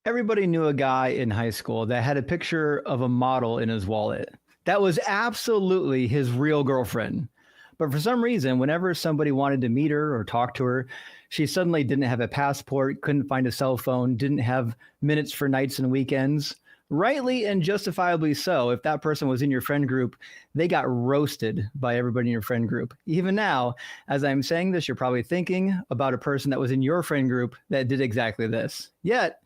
Everybody knew a guy in high school that had a picture of a model in his wallet. That was absolutely his real girlfriend. But for some reason, whenever somebody wanted to meet her or talk to her, she suddenly didn't have a passport, couldn't find a cell phone, didn't have minutes for nights and weekends. Rightly and justifiably so. If that person was in your friend group, they got roasted by everybody in your friend group. Even now, as I'm saying this, you're probably thinking about a person that was in your friend group that did exactly this. Yet,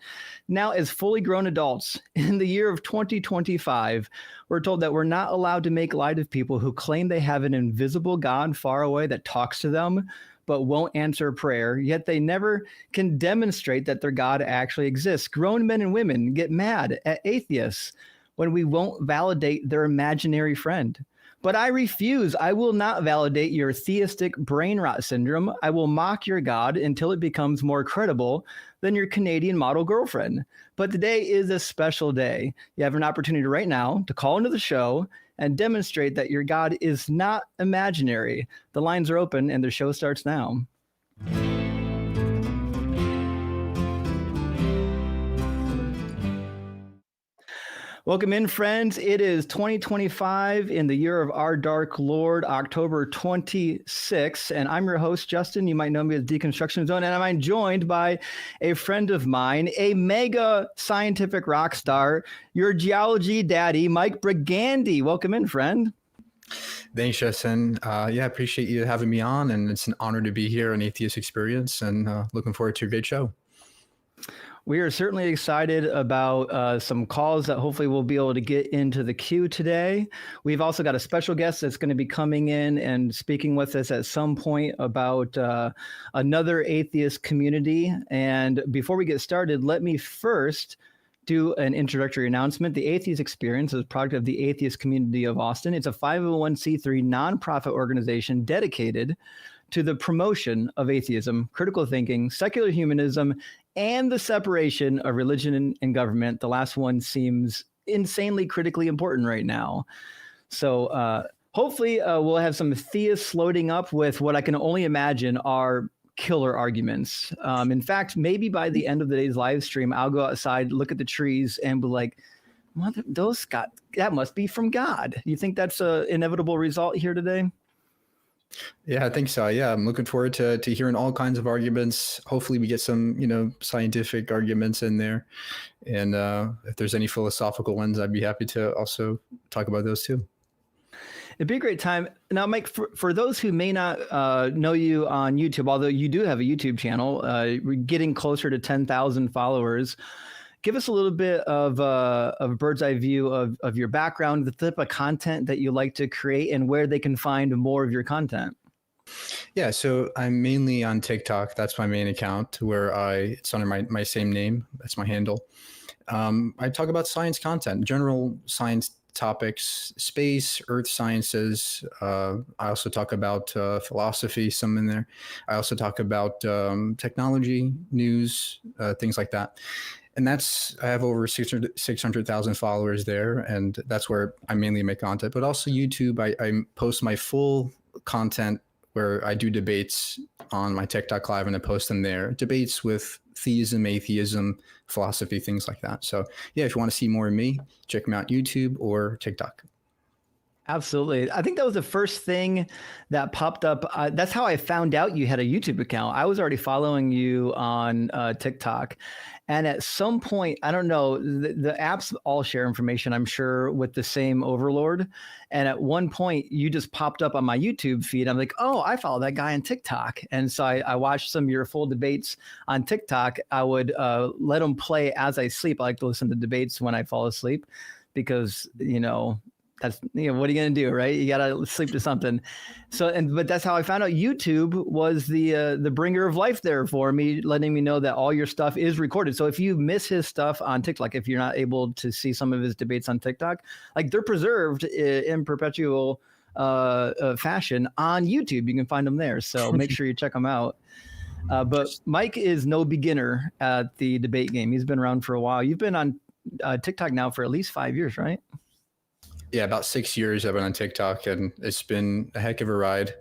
now as fully grown adults, in the year of 2025, we're told that we're not allowed to make light of people who claim they have an invisible God far away that talks to them, but won't answer prayer, yet they never can demonstrate that their God actually exists. Grown men and women get mad at atheists when we won't validate their imaginary friend. But I refuse. I will not validate your theistic brain rot syndrome. I will mock your God until it becomes more credible than your Canadian model girlfriend. But today is a special day. You have an opportunity right now to call into the show and demonstrate that your God is not imaginary. The lines are open and the show starts now. Welcome in, friends. It is 2025 in the year of our dark Lord, October 26th, and I'm your host, Justin. You might know me as Deconstruction Zone, and I'm joined by a friend of mine, a mega scientific rock star, your geology daddy, Mike Brigandi. Welcome in, friend. Thanks, Justin. I appreciate you having me on, and it's an honor to be here on Atheist Experience, and looking forward to a great show. We are certainly excited about some calls that hopefully we'll be able to get into the queue today. We've also got a special guest that's going to be coming in and speaking with us at some point about another atheist community. And before we get started, let me first do an introductory announcement. The Atheist Experience is a product of the Atheist Community of Austin. It's a 501c3 nonprofit organization dedicated to the promotion of atheism, critical thinking, secular humanism, and the separation of religion and government. The last one seems insanely critically important right now. So hopefully we'll have some theists loading up with what I can only imagine are killer arguments. In fact, maybe by the end of today's live stream, I'll go outside, look at the trees, and be like, "Mother, that must be from God." You think that's an inevitable result here today? Yeah, I think so. Yeah, I'm looking forward to hearing all kinds of arguments. Hopefully we get some, scientific arguments in there. And if there's any philosophical ones, I'd be happy to also talk about those too. It'd be a great time. Now, Mike, for those who may not know you on YouTube, although you do have a YouTube channel, we're getting closer to 10,000 followers. Give us a little bit of a bird's eye view of your background, the type of content that you like to create, and where they can find more of your content. Yeah, so I'm mainly on TikTok. That's my main account where it's under my same name. That's my handle. I talk about science content, general science topics, space, earth sciences. I also talk about philosophy, some in there. I also talk about technology, news, things like that. And I have over 600,000 followers there. And that's where I mainly make content, but also YouTube. I post my full content where I do debates on my TikTok live and I post them there. Debates with theism, atheism, philosophy, things like that. So yeah, if you want to see more of me, check me out YouTube or TikTok. Absolutely. I think that was the first thing that popped up. That's how I found out you had a YouTube account. I was already following you on TikTok. And at some point, I don't know, the apps all share information, I'm sure, with the same overlord. And at one point, you just popped up on my YouTube feed. I'm like, oh, I follow that guy on TikTok. And so I watched some of your full debates on TikTok. I would let them play as I sleep. I like to listen to debates when I fall asleep because, that's, what are you going to do, right? You got to sleep to something. But that's how I found out YouTube was the bringer of life there for me, letting me know that all your stuff is recorded. So if you miss his stuff on TikTok, if you're not able to see some of his debates on TikTok, like they're preserved in perpetual fashion on YouTube. You can find them there. So make sure you check them out. But Mike is no beginner at the debate game. He's been around for a while. You've been on TikTok now for at least 5 years, right? Yeah, about 6 years I've been on TikTok, and it's been a heck of a ride.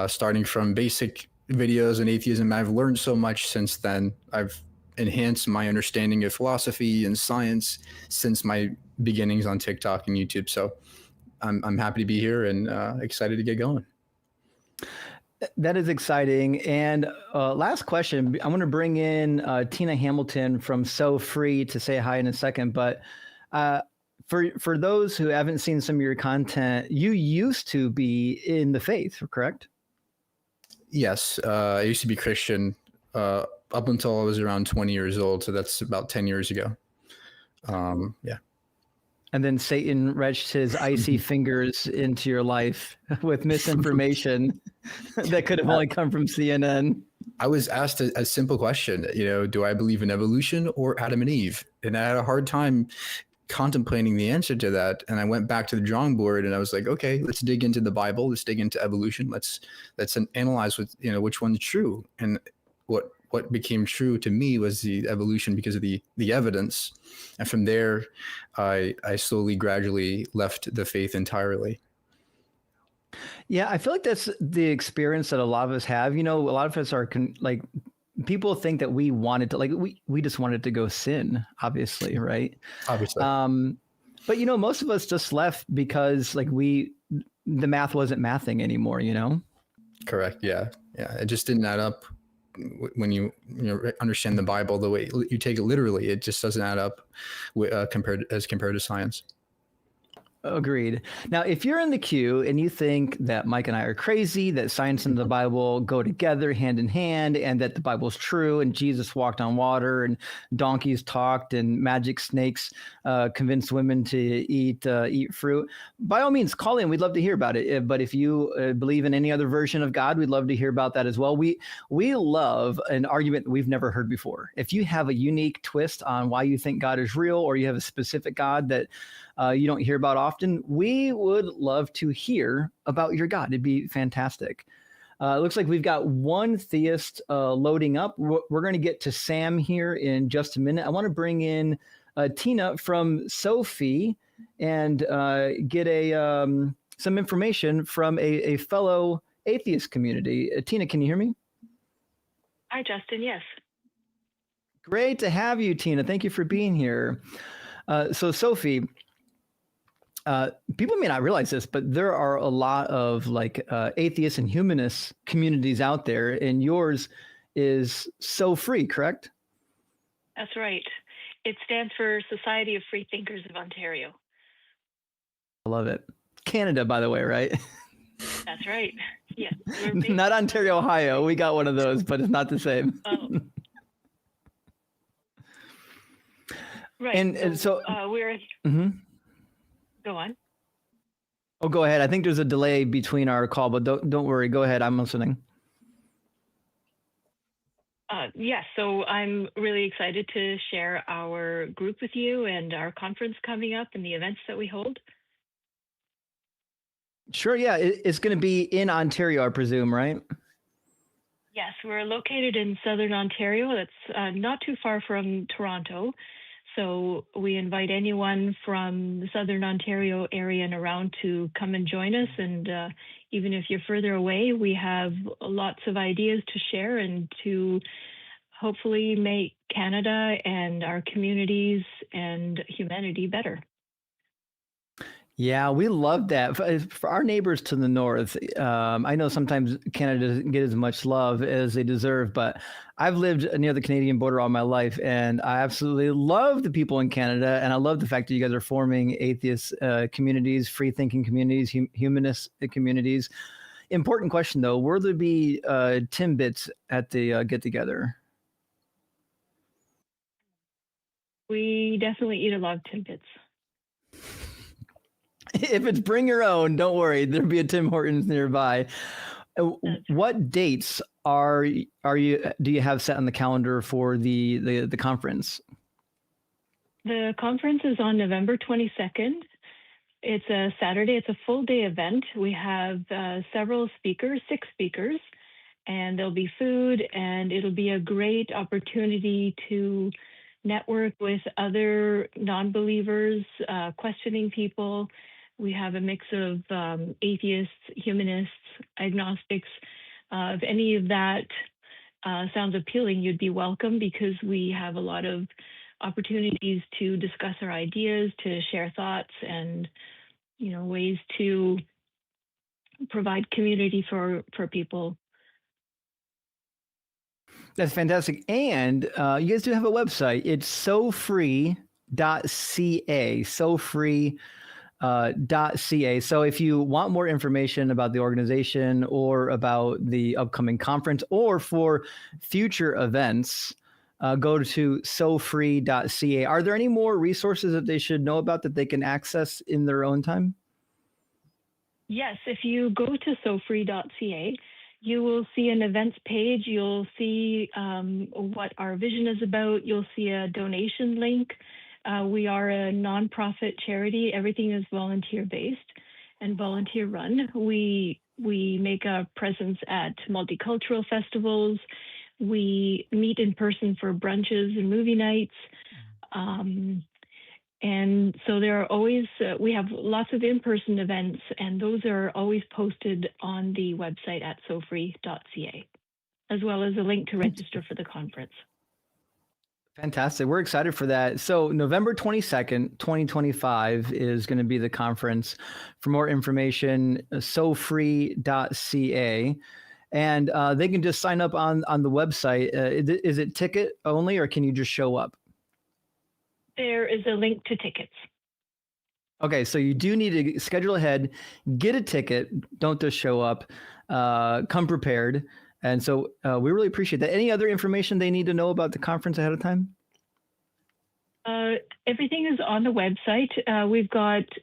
Starting from basic videos and atheism, I've learned so much since then. I've enhanced my understanding of philosophy and science since my beginnings on TikTok and YouTube. So I'm happy to be here and excited to get going. That is exciting. And last question, I'm going to bring in Tina Hamilton from SoFree to say hi in a second. But for those who haven't seen some of your content, you used to be in the faith, correct? Yes, I used to be Christian up until I was around 20 years old. So that's about 10 years ago. Yeah. And then Satan reached his icy fingers into your life with misinformation that could have only come from CNN. I was asked a simple question, do I believe in evolution or Adam and Eve? And I had a hard time contemplating the answer to that. And I went back to the drawing board and I was like, okay, let's dig into the Bible. Let's dig into evolution. Let's analyze which one's true. And what became true to me was the evolution because of the evidence. And from there, I slowly, gradually left the faith entirely. Yeah, I feel like that's the experience that a lot of us have. A lot of us are people think that we wanted to, we just wanted to go sin, obviously, right? Obviously. But most of us just left because the math wasn't mathing anymore, Correct. Yeah. It just didn't add up. When you understand the Bible the way you take it literally, it just doesn't add up compared to science. Agreed. Now, if you're in the queue and you think that Mike and I are crazy, that science and the Bible go together hand in hand, and that the Bible's true, and Jesus walked on water, and donkeys talked, and magic snakes convinced women to eat fruit, by all means, call in. We'd love to hear about it. But if you believe in any other version of God, we'd love to hear about that as well. We love an argument that we've never heard before. If you have a unique twist on why you think God is real, or you have a specific God that you don't hear about often, we would love to hear about your God. It'd be fantastic. It looks like we've got one theist loading up. We're going to get to Sam here in just a minute. I want to bring in Tina from Sophie and get some information from a fellow atheist community. Tina, can you hear me? Hi, Justin. Yes. Great to have you, Tina. Thank you for being here. So, Sophie, people may not realize this, but there are a lot of atheist and humanist communities out there, and yours is SoFree, correct? That's right. It stands for Society of Free Thinkers of Ontario. I love it. Canada, by the way, right? That's right. Yeah. Not Ontario, Ohio. We got one of those, but it's not the same. Oh. Right. And so we're... Mm-hmm. Go on. Oh, go ahead. I think there's a delay between our call, but don't worry. Go ahead. I'm listening. Yes. So I'm really excited to share our group with you and our conference coming up and the events that we hold. Sure. Yeah. It's going to be in Ontario, I presume, right? Yes. We're located in Southern Ontario. That's not too far from Toronto. So we invite anyone from the Southern Ontario area and around to come and join us. And even if you're further away, we have lots of ideas to share and to hopefully make Canada and our communities and humanity better. Yeah, we love that. For our neighbors to the north, I know sometimes Canada doesn't get as much love as they deserve, but I've lived near the Canadian border all my life, and I absolutely love the people in Canada, and I love the fact that you guys are forming atheist communities, free-thinking communities, humanist communities. Important question, though. Will there be Timbits at the get-together? We definitely eat a lot of Timbits. If it's bring your own, don't worry. There'll be a Tim Hortons nearby. What dates do you have set on the calendar for the conference? The conference is on November 22nd. It's a Saturday. It's a full day event. We have several speakers, 6 speakers, and there'll be food, and it'll be a great opportunity to network with other non-believers, questioning people. We have a mix of atheists, humanists, agnostics, of any of that sounds appealing, you'd be welcome, because we have a lot of opportunities to discuss our ideas, to share thoughts, and ways to provide community for people. That's fantastic. And you guys do have a website. It's SoFree.ca. SoFree.ca. So if you want more information about the organization or about the upcoming conference or for future events, go to SoFree.ca. Are there any more resources that they should know about that they can access in their own time? Yes, if you go to SoFree.ca, you will see an events page. You'll see what our vision is about. You'll see a donation link. We are a nonprofit charity. Everything is volunteer-based and volunteer-run. We make a presence at multicultural festivals. We meet in person for brunches and movie nights. And so there are always, we have lots of in-person events, and those are always posted on the website at SoFree.ca, as well as a link to register for the conference. Fantastic. We're excited for that. So November 22nd, 2025 is going to be the conference. For more information, SoFree.ca. And they can just sign up on the website. Is it ticket only, or can you just show up? There is a link to tickets. Okay, so you do need to schedule ahead, get a ticket, don't just show up, come prepared. And so we really appreciate that. Any other information they need to know about the conference ahead of time? Everything is on the website.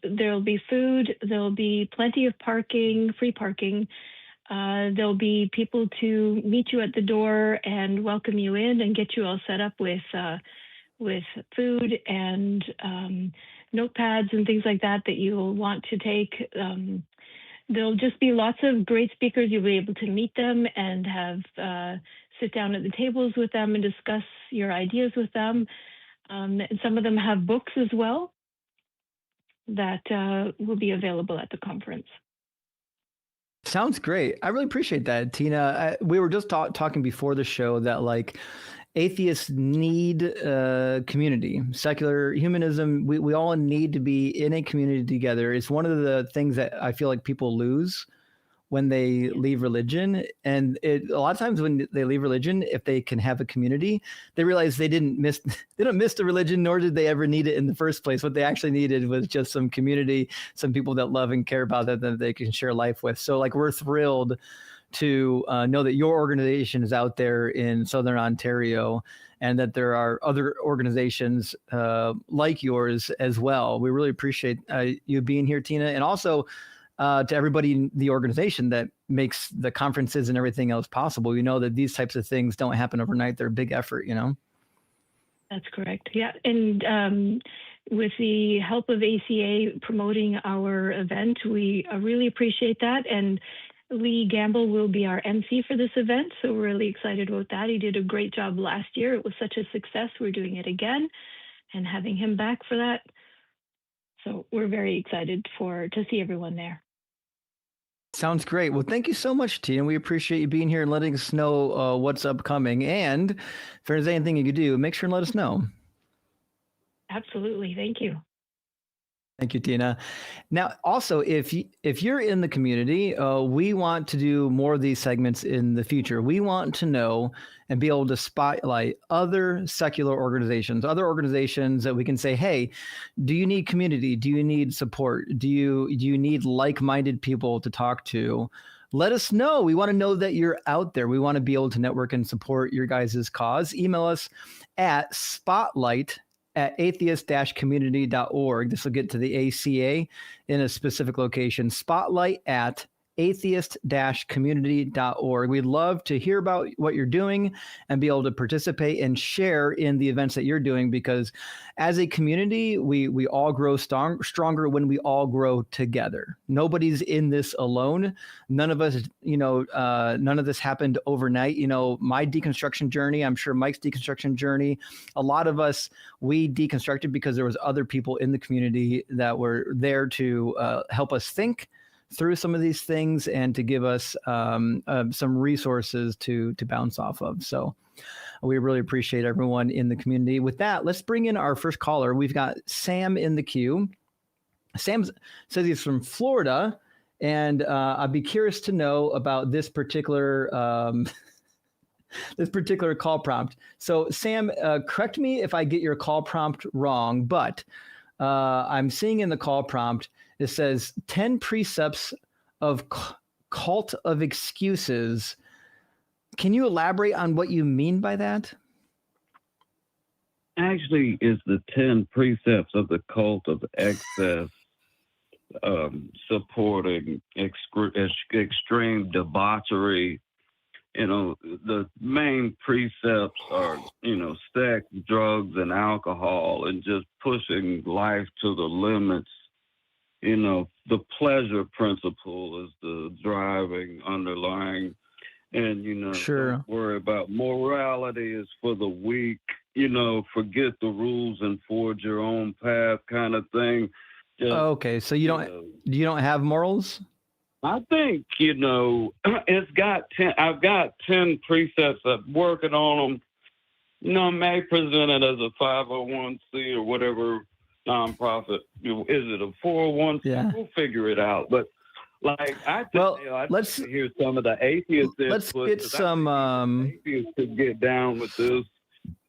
There'll be food, there'll be plenty of parking, free parking. There'll be people to meet you at the door and welcome you in and get you all set up with food and notepads and things like that you'll want to take. There'll just be lots of great speakers. You'll be able to meet them and have sit down at the tables with them and discuss your ideas with them. And some of them have books as well that will be available at the conference. Sounds great. I really appreciate that, Tina. We were just talking before the show that atheists need community, secular humanism. We all need to be in a community together. It's one of the things that I feel like people lose when they leave religion. And a lot of times when they leave religion, if they can have a community, they realize they don't miss the religion, nor did they ever need it in the first place. What they actually needed was just some community, some people that love and care about them that they can share life with. So we're thrilled to know that your organization is out there in Southern Ontario and that there are other organizations like yours as well. We really appreciate you being here, Tina, and also to everybody in the organization that makes the conferences and everything else possible. You know that these types of things don't happen overnight. They're a big effort, That's correct. Yeah. And with the help of ACA promoting our event, we really appreciate that. And Lee Gamble will be our MC for this event, so we're really excited about that. He did a great job last year. It was such a success. We're doing it again and having him back for that. So we're very excited to see everyone there. Sounds great. Well, thank you so much, Tina. We appreciate you being here and letting us know what's upcoming. And if there's anything you could do, make sure and let us know. Absolutely. Thank you. Thank you, Tina. Now, also, if you're in the community, we want to do more of these segments in the future. We want to know and be able to spotlight other secular organizations, other organizations that we can say, hey, do you need community? Do you need support? Do you need like-minded people to talk to? Let us know. We want to know that you're out there. We want to be able to network and support your guys' cause. Email us at spotlight@atheist-community.org. This will get to the ACA in a specific location. Spotlight@atheist-community.org. We'd love to hear about what you're doing and be able to participate and share in the events that you're doing, because as a community, we all grow stronger when we all grow together. Nobody's in this alone. None of us, none of this happened overnight. My deconstruction journey, I'm sure Mike's deconstruction journey, a lot of us, we deconstructed because there was other people in the community that were there to help us think, through some of these things and to give us some resources to bounce off of. So we really appreciate everyone in the community. With that, let's bring in our first caller. We've got Sam in the queue. Sam says he's from Florida, and I'd be curious to know about this particular call prompt. So Sam, correct me if I get your call prompt wrong, but I'm seeing in the call prompt, it says 10 precepts of cult of excuses. Can you elaborate on what you mean by that? Actually, it's the 10 precepts of the cult of excess, supporting extreme debauchery. You know, the main precepts are, you know, sex, drugs, and alcohol, and just pushing life to the limits. You know, the pleasure principle is the driving, underlying, and, you know, Sure. Don't worry about morality is for the weak, you know, forget the rules and forge your own path kind of thing. Just, Okay, so you don't have morals? I think, you know, I've got 10 precepts. I'm working on them. You know, I may present it as a 501c or whatever nonprofit. Is it a 401c? Yeah. We'll figure it out. But like, I think, Well, you know, I'd let's like to hear some of the atheists. let's input, get 'cause I some. think atheists could get down with this.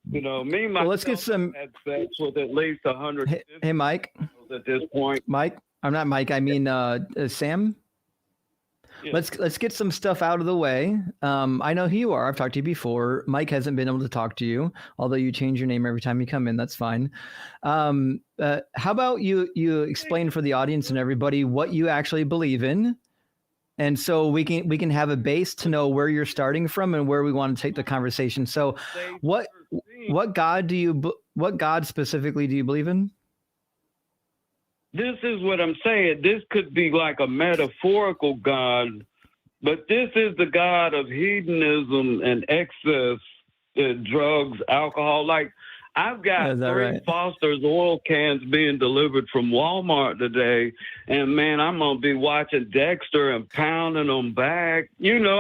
You know, me myself, Well, let's get some. had sex with at least 150 Hey, Mike. at this point. Mike, I'm not Mike. I mean Sam. Yeah. Let's get some stuff out of the way. I know who you are. I've talked to you before. Mike hasn't been able to talk to you, although you change your name every time you come in. That's fine. How about you explain for the audience and everybody what you actually believe in, and so we can have a base to know where you're starting from and where we want to take the conversation. So, what God specifically do you believe in? This is what I'm saying. This could be like a metaphorical God, but this is the God of hedonism and excess, drugs, alcohol. Like, I've got 3 Foster's oil cans being delivered from Walmart today, and man, I'm going to be watching Dexter and pounding them back. You know,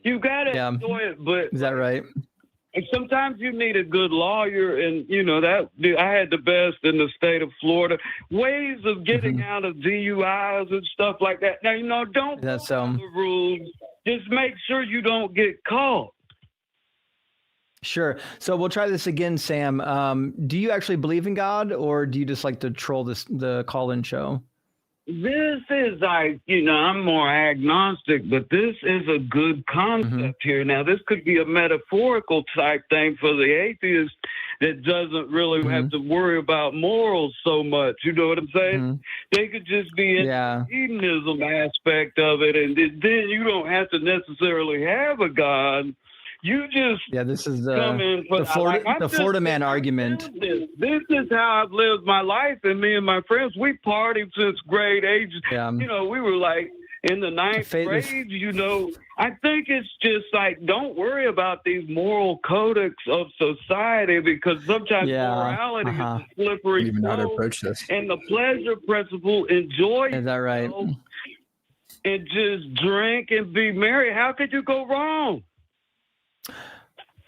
you got to enjoy it. But is that right? And sometimes you need a good lawyer, and you know that I had the best in the state of Florida. Ways of getting out of DUIs and stuff like that. Now, you know, don't follow the rules. Just make sure you don't get caught. Sure. So we'll try this again, Sam. Do you actually believe in God, or do you just like to troll the call-in show? This is like, you know, I'm more agnostic, but this is a good concept here. Now, this could be a metaphorical type thing for the atheist that doesn't really have to worry about morals so much. You know what I'm saying? They could just be in the hedonism aspect of it, and then you don't have to necessarily have a God. You just this is come in for the Florida man argument. This is how I've lived my life, and me and my friends, we partied since grade age. Yeah. You know, we were like in the 9th grade. You know, I think it's just like, don't worry about these moral codex of society, because sometimes morality is a slippery slope. And the pleasure principle, enjoy yourself. Is that right? And just drink and be merry. How could you go wrong?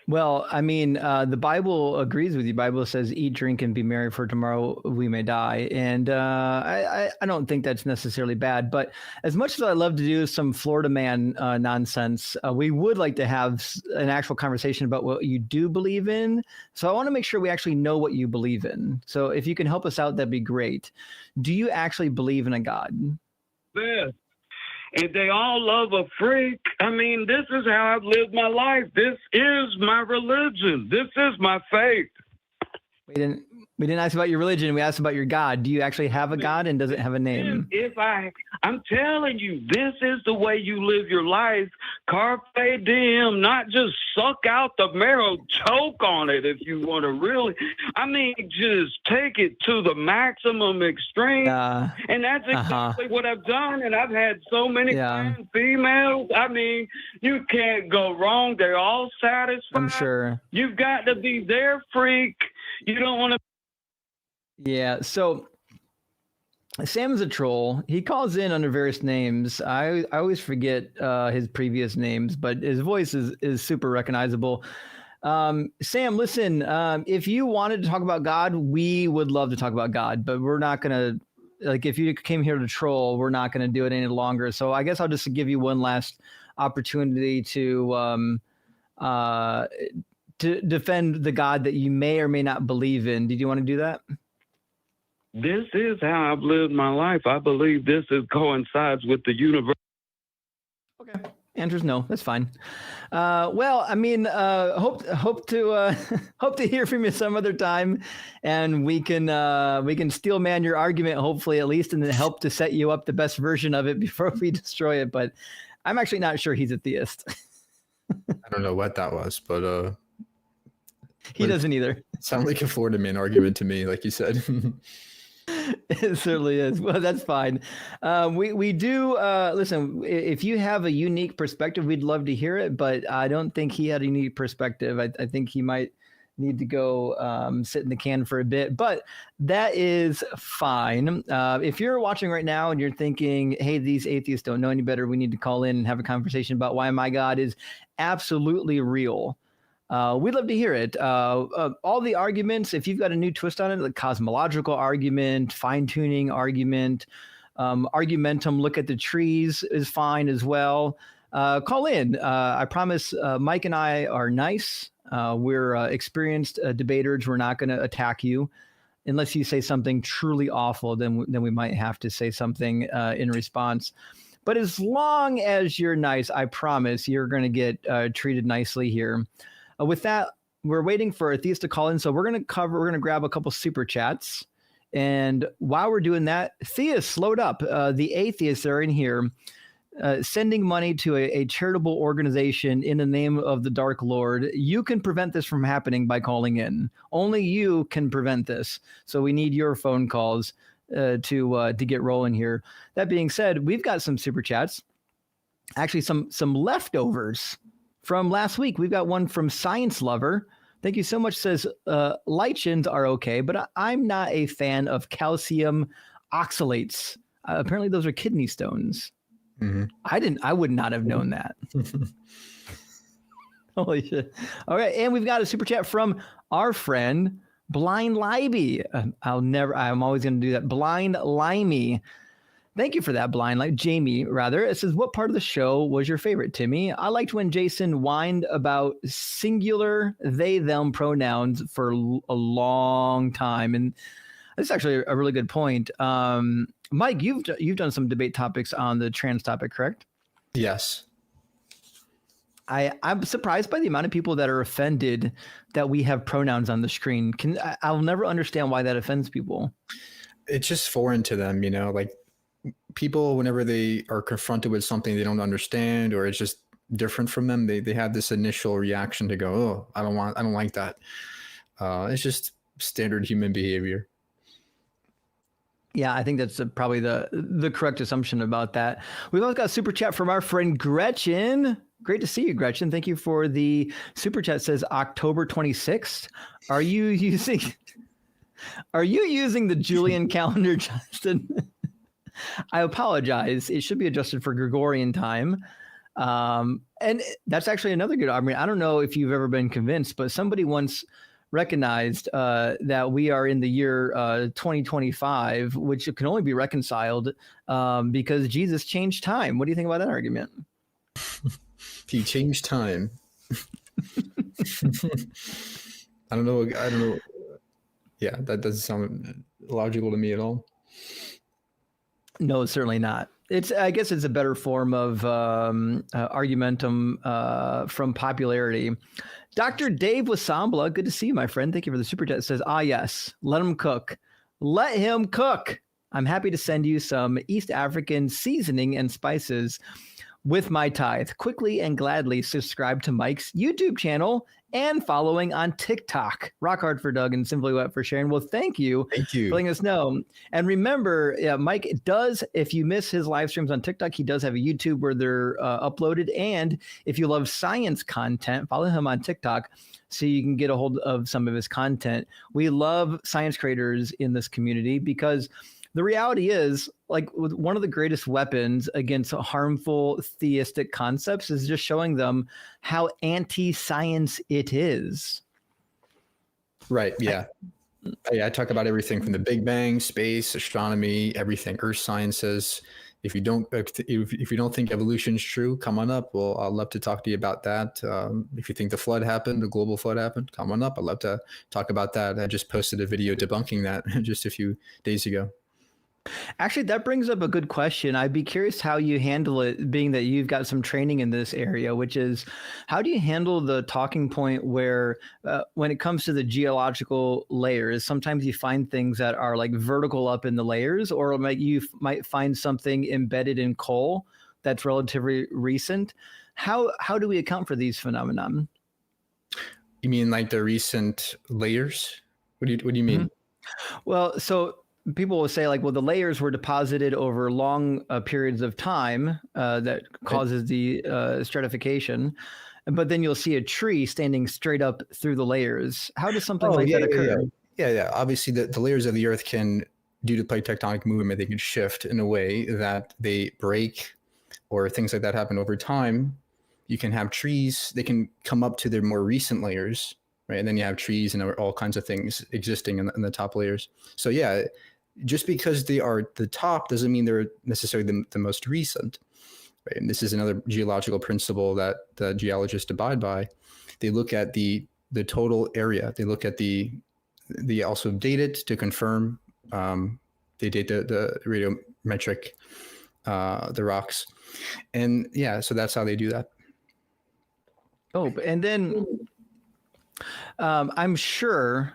Well, I mean, the Bible agrees with you. The Bible says, eat, drink, and be merry, for tomorrow we may die. And I don't think that's necessarily bad. But as much as I love to do some Florida man nonsense, we would like to have an actual conversation about what you do believe in. So I want to make sure we actually know what you believe in. So if you can help us out, that'd be great. Do you actually believe in a God? Yeah. And they all love a freak. I mean, this is how I've lived my life. This is my religion. This is my faith. We didn't ask about your religion. We asked about your God. Do you actually have a God, and does it have a name? I'm telling you, this is the way you live your life. Carpe diem, not just suck out the marrow, choke on it if you want to really. I mean, just take it to the maximum extreme. And that's exactly what I've done. And I've had so many fine females. I mean, you can't go wrong. They're all satisfied. I'm sure. You've got to be their freak. You don't want to. Yeah. So Sam is a troll. He calls in under various names. I always forget his previous names, but his voice is super recognizable. Sam, listen, if you wanted to talk about God, we would love to talk about God, but we're not going to, like, if you came here to troll, we're not going to do it any longer. So I guess I'll just give you one last opportunity to defend the God that you may or may not believe in. Did you want to do that? This is how I've lived my life. I believe this coincides with the universe. Okay. Answer's no. That's fine. Well, I mean, hope to hope to hear from you some other time, and we can steel man your argument, hopefully at least, and then help to set you up the best version of it before we destroy it. But I'm actually not sure he's a theist. I don't know what that was, but he doesn't either. Sound like a Florida man argument to me, like you said. It certainly is. Well, that's fine. We do listen. If you have a unique perspective, we'd love to hear it. But I don't think he had a unique perspective. I think he might need to go sit in the can for a bit. But that is fine. If you're watching right now and you're thinking, "Hey, these atheists don't know any better. We need to call in and have a conversation about why my God is absolutely real." We'd love to hear it. All the arguments, if you've got a new twist on it, the cosmological argument, fine-tuning argument, argumentum, look at the trees is fine as well. Call in. I promise Mike and I are nice. We're experienced debaters. We're not going to attack you. Unless you say something truly awful, then we might have to say something in response. But as long as you're nice, I promise you're going to get treated nicely here. With that, we're waiting for Atheist to call in, so we're going to grab a couple super chats. And while we're doing that, Theists, load up. The atheists are in here sending money to a charitable organization in the name of the Dark Lord. You can prevent this from happening by calling in. Only you can prevent this. So we need your phone calls to get rolling here. That being said, we've got some super chats. Actually, some leftovers from last week. We've got one from Science Lover. Thank you so much. Says lichens are okay, but I'm not a fan of calcium oxalates. Apparently those are kidney stones. Mm-hmm. I would not have known that. Holy shit. All right. And we've got a super chat from our friend Blind Libby. I'm always going to do that. Blind Limey. Thank you for that, Jamie, rather. It says, what part of the show was your favorite, Timmy? I liked when Jason whined about singular they, them pronouns for a long time. And that's actually a really good point. Mike, you've done some debate topics on the trans topic, correct? Yes. I'm surprised by the amount of people that are offended that we have pronouns on the screen. I'll never understand why that offends people. It's just foreign to them, like people, whenever they are confronted with something they don't understand or it's just different from them, they have this initial reaction to go, oh, I don't like that. It's just standard human behavior. Yeah, I think that's probably the correct assumption about that. We've also got a super chat from our friend Gretchen. Great to see you, Gretchen. Thank you for the super chat. It says October 26th. Are you using the Julian calendar, Justin? I apologize. It should be adjusted for Gregorian time. And that's actually another good argument. I don't know if you've ever been convinced, but somebody once recognized that we are in the year 2025, which can only be reconciled because Jesus changed time. What do you think about that argument? He changed time. I don't know. Yeah, that doesn't sound logical to me at all. No, certainly not. I guess it's a better form of argumentum from popularity. Dr. Dave Wasambla, good to see you, my friend. Thank you for the super chat. Says, yes, let him cook. Let him cook. I'm happy to send you some East African seasoning and spices with my tithe. Quickly and gladly subscribe to Mike's YouTube channel and following on TikTok. Rock hard for Doug and Simply Wet for sharing. Well, thank you for letting us know. And remember, Mike does, if you miss his live streams on TikTok, he does have a YouTube where they're uploaded. And if you love science content, follow him on TikTok so you can get a hold of some of his content. We love science creators in this community because The reality is, like, one of the greatest weapons against harmful theistic concepts is just showing them how anti-science it is. Right. Yeah. I talk about everything from the Big Bang, space, astronomy, everything, earth sciences. If you don't think evolution is true, come on up. Well, I'd love to talk to you about that. If you think the flood happened, the global flood happened, come on up. I'd love to talk about that. I just posted a video debunking that just a few days ago. Actually, that brings up a good question. I'd be curious how you handle it, being that you've got some training in this area, which is how do you handle the talking point where when it comes to the geological layers, sometimes you find things that are like vertical up in the layers, or you might find something embedded in coal that's relatively recent. How do we account for these phenomenon? You mean like the recent layers? What do you mean? Mm-hmm. Well, so people will say like, well, the layers were deposited over long periods of time that causes the stratification. But then you'll see a tree standing straight up through the layers. How does something that occur? Yeah. Obviously, the layers of the earth can, due to plate tectonic movement, they can shift in a way that they break or things like that happen over time. You can have trees, they can come up to their more recent layers, right? And then you have trees and all kinds of things existing in the top layers. So yeah, just because they are the top doesn't mean they're necessarily the most recent. Right? And this is another geological principle that the geologists abide by. They look at the total area. They look at they also date it to confirm. They date the radiometric, the rocks. And yeah, so that's how they do that. Oh, and then I'm sure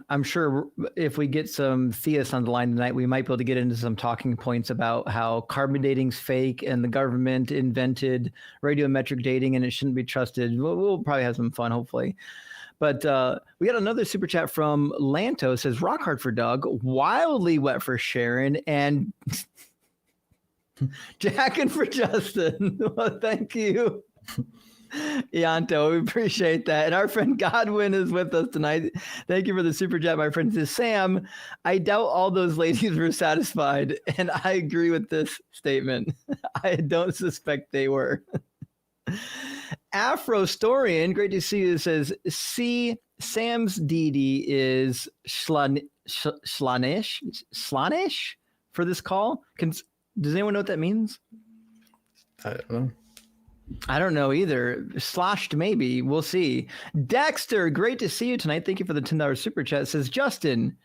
if we get some theists on the line tonight, we might be able to get into some talking points about how carbon dating's fake and the government invented radiometric dating and it shouldn't be trusted. We'll probably have some fun, hopefully. But we got another super chat from Lanto. It says, rock hard for Doug, wildly wet for Sharon, and jacking for Justin. Well, thank you. Yanto, we appreciate that. And our friend Godwin is with us tonight. Thank you for the super chat, my friend. Says, Sam, I doubt all those ladies were satisfied. And I agree with this statement. I don't suspect they were. Afrostorian, great to see you, says, see, Sam's DD is Slanish for this call. Does anyone know what that means? I don't know. I don't know either. Sloshed, maybe. We'll see. Dexter, great to see you tonight. Thank you for the $10 super chat. It says, Justin,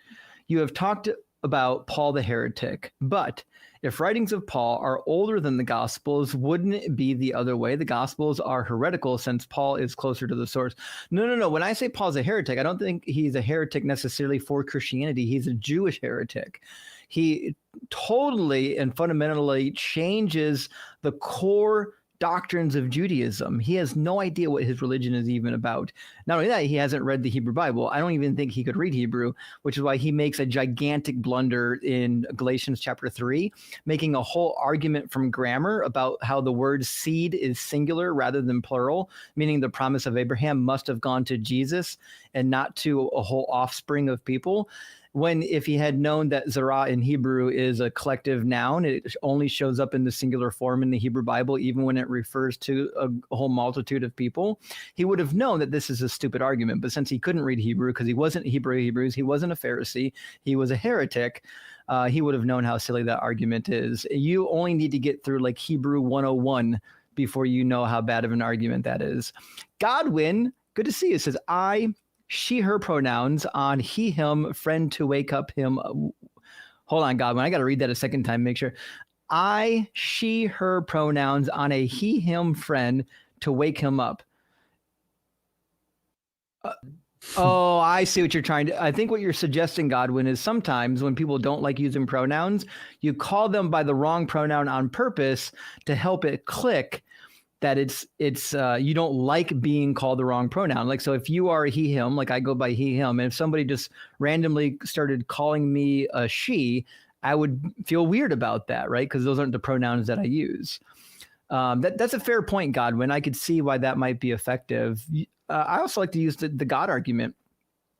you have talked about Paul the heretic, but if writings of Paul are older than the Gospels, wouldn't it be the other way? The Gospels are heretical since Paul is closer to the source. No. When I say Paul's a heretic, I don't think he's a heretic necessarily for Christianity. He's a Jewish heretic. He totally and fundamentally changes the core doctrines of Judaism. He has no idea what his religion is even about. Not only that, he hasn't read the Hebrew Bible. I don't even think he could read Hebrew, which is why he makes a gigantic blunder in Galatians chapter 3, making a whole argument from grammar about how the word seed is singular rather than plural, meaning the promise of Abraham must have gone to Jesus and not to a whole offspring of people. When if he had known that Zerah in Hebrew is a collective noun, it only shows up in the singular form in the Hebrew Bible, even when it refers to a whole multitude of people, he would have known that this is a stupid argument. But since he couldn't read Hebrew because he wasn't Hebrews, he wasn't a Pharisee, he was a heretic, he would have known how silly that argument is. You only need to get through like Hebrew 101 before you know how bad of an argument that is. Godwin, good to see you, says, she, her pronouns on he, him, friend to wake up him. Hold on, Godwin. I got to read that a second time. Make sure. I, she, her pronouns on a he, him friend to wake him up. Oh, I see what you're trying to. I think what you're suggesting, Godwin, is sometimes when people don't like using pronouns, you call them by the wrong pronoun on purpose to help it click that it's you don't like being called the wrong pronoun. Like, so if you are he, him, like I go by he, him, and if somebody just randomly started calling me a she, I would feel weird about that, right? Because those aren't the pronouns that I use. That's a fair point, Godwin. I could see why that might be effective. I also like to use the God argument.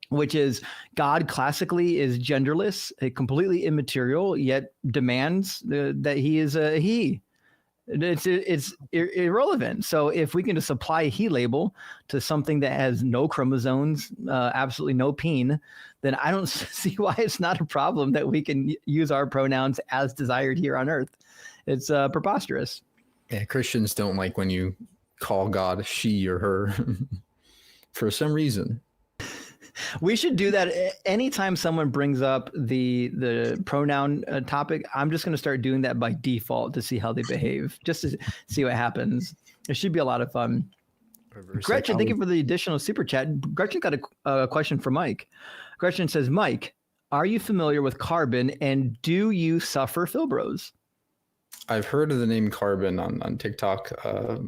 which is God classically is genderless, completely immaterial, yet demands that he is a he. It's irrelevant. So if we can just apply a he label to something that has no chromosomes, absolutely no peen, then I don't see why it's not a problem that we can use our pronouns as desired here on Earth. It's preposterous. Yeah, Christians don't like when you call God she or her for some reason. We should do that anytime someone brings up the pronoun topic. I'm just going to start doing that by default to see how they behave, just to see what happens. It should be a lot of fun. Gretchen, thank you for the additional super chat. Gretchen got a question for Mike. Gretchen says, Mike, are you familiar with carbon and do you suffer filbros? I've heard of the name carbon on TikTok.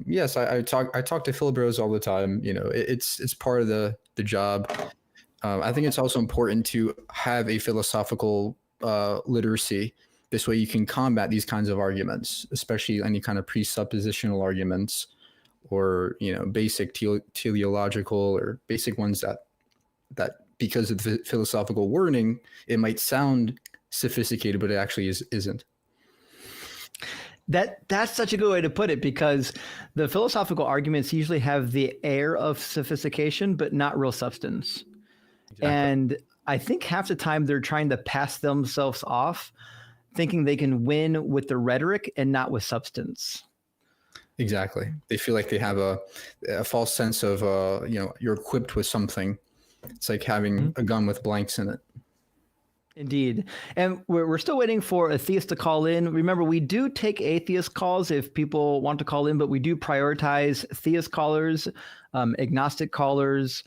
Yes, I talk to filbros all the time. You know, it's part of the job. I think it's also important to have a philosophical literacy. This way you can combat these kinds of arguments, especially any kind of presuppositional arguments or, you know, basic teleological or basic ones that because of the philosophical wording, it might sound sophisticated, but it actually isn't. That's such a good way to put it, because the philosophical arguments usually have the air of sophistication, but not real substance. Exactly. And I think half the time they're trying to pass themselves off, thinking they can win with the rhetoric and not with substance. Exactly. They feel like they have a false sense of, you know, you're equipped with something. It's like having a gun with blanks in it. Indeed. And we're still waiting for a theist to call in. Remember, we do take atheist calls if people want to call in, but we do prioritize theist callers, agnostic callers.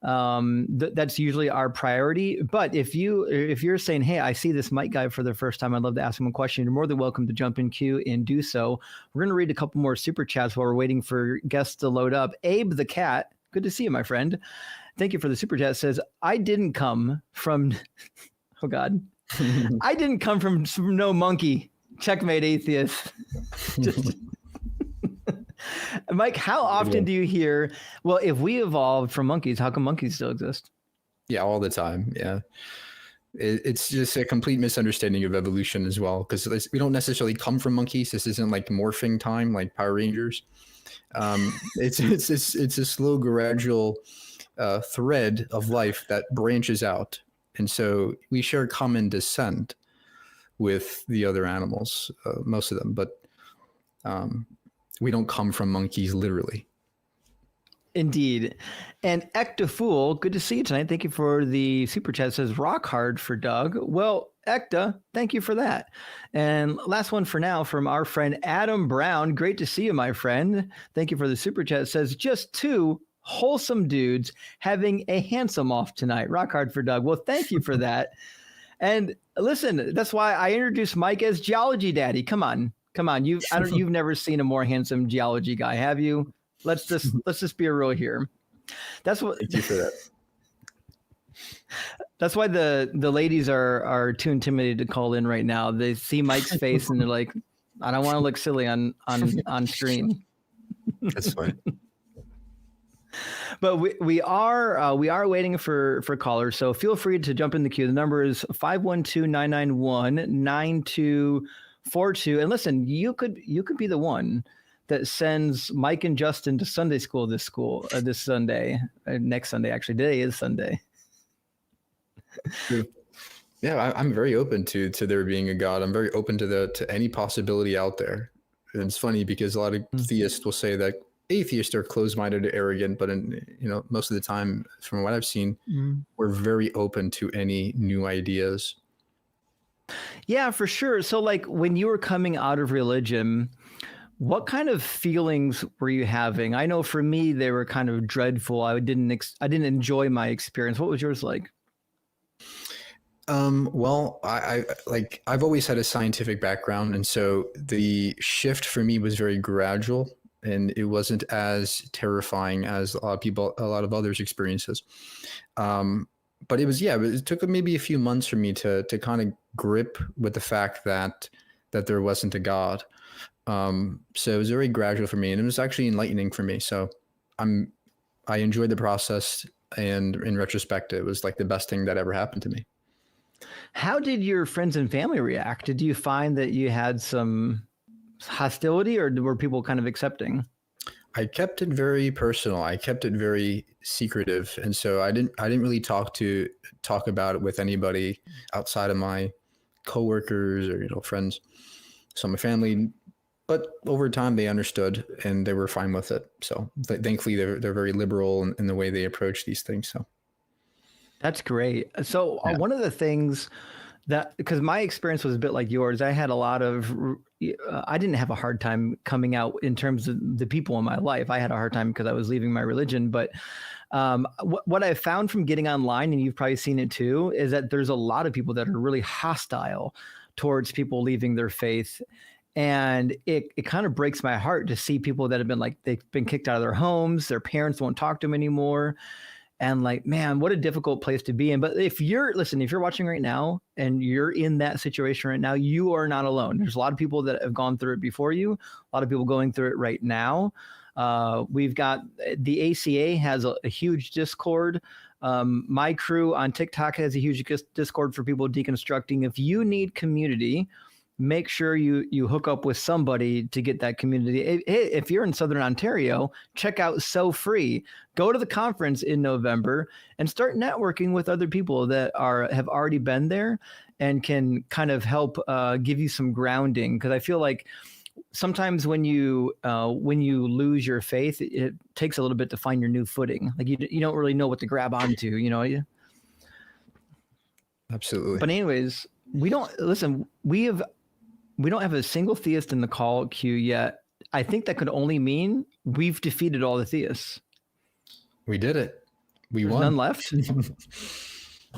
That's usually our priority. But if you're saying, hey, I see this Mike guy for the first time, I'd love to ask him a question, you're more than welcome to jump in queue and do so. We're going to read a couple more super chats while we're waiting for guests to load up. Abe the cat, good to see you, my friend. Thank you for the super chat. Says, I didn't come from... Oh, God. I didn't come from no monkey. Checkmate, atheist. Mike, how often do you hear, well, if we evolved from monkeys, how come monkeys still exist? Yeah, all the time. Yeah. It's just a complete misunderstanding of evolution as well, because we don't necessarily come from monkeys. This isn't like morphing time like Power Rangers. It's a slow, gradual thread of life that branches out. And so we share common descent with the other animals, most of them, but we don't come from monkeys literally. Indeed. And Ekta Fool, good to see you tonight. Thank you for the super chat. It says rock hard for Doug. Well, Ekta, thank you for that. And last one for now from our friend Adam Brown. Great to see you, my friend. Thank you for the super chat. It says just two wholesome dudes having a handsome off tonight. Rock hard for Doug. Well, thank you for that. And listen, that's why I introduced Mike as Geology Daddy. Come on. You've never seen a more handsome geology guy, have you? Let's just be real here. That's what. Thank you for that. That's why the ladies are too intimidated to call in right now. They see Mike's face and they're like, I don't want to look silly on screen. That's fine. But we are waiting for callers, so feel free to jump in the queue. The number is 512-991-9242. And listen, you could be the one that sends Mike and Justin to Sunday school this Sunday, next Sunday. Actually, today is Sunday. Yeah, I'm very open to there being a God. I'm very open to any possibility out there. And it's funny because a lot of theists will say that atheists are closed-minded or arrogant, but most of the time, from what I've seen, we're very open to any new ideas. Yeah, for sure. So like when you were coming out of religion, what kind of feelings were you having? I know for me, they were kind of dreadful. I didn't enjoy my experience. What was yours like? Well, I've always had a scientific background. And so the shift for me was very gradual. And it wasn't as terrifying as a lot of others' experiences. But it took maybe a few months for me to kind of grip with the fact that there wasn't a God. So it was very gradual for me, and it was actually enlightening for me. So I enjoyed the process. And in retrospect, it was like the best thing that ever happened to me. How did your friends and family react? Did you find that you had some hostility, or were people kind of accepting? I kept it very personal. I kept it very secretive, and so I didn't really talk about it with anybody outside of my coworkers or friends. So my family, but over time they understood and they were fine with it. So thankfully they're very liberal in the way they approach these things. So that's great. So one of the things that, because my experience was a bit like yours, I had a lot of, I didn't have a hard time coming out in terms of the people in my life. I had a hard time because I was leaving my religion. But what I found from getting online, and you've probably seen it too, is that there's a lot of people that are really hostile towards people leaving their faith. And it kind of breaks my heart to see people that have been like, they've been kicked out of their homes, their parents won't talk to them anymore. And like, man, what a difficult place to be in. But if you're watching right now and you're in that situation right now, you are not alone. There's a lot of people that have gone through it before you, a lot of people going through it right now. We've got the ACA has a huge Discord. My crew on TikTok has a huge Discord for people deconstructing. If you need community, make sure you hook up with somebody to get that community. If you're in Southern Ontario, check out SoFree. Go to the conference in November and start networking with other people that have already been there and can kind of help give you some grounding. Because I feel like sometimes when you lose your faith, it takes a little bit to find your new footing. Like you don't really know what to grab onto, Absolutely. But anyways, we don't have a single theist in the call queue yet. I think that could only mean we've defeated all the theists. We did it. There's won. None left.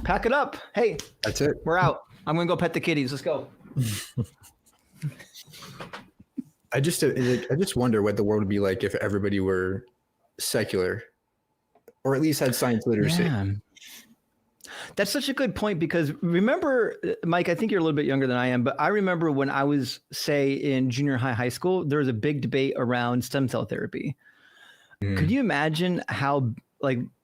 Pack it up. Hey, that's it. We're out. I'm going to go pet the kitties. Let's go. I just wonder what the world would be like if everybody were secular, or at least had science literacy. Yeah. That's such a good point, because remember, Mike, I think you're a little bit younger than I am, but I remember when I was, say, in junior high school, there was a big debate around stem cell therapy. Could you imagine how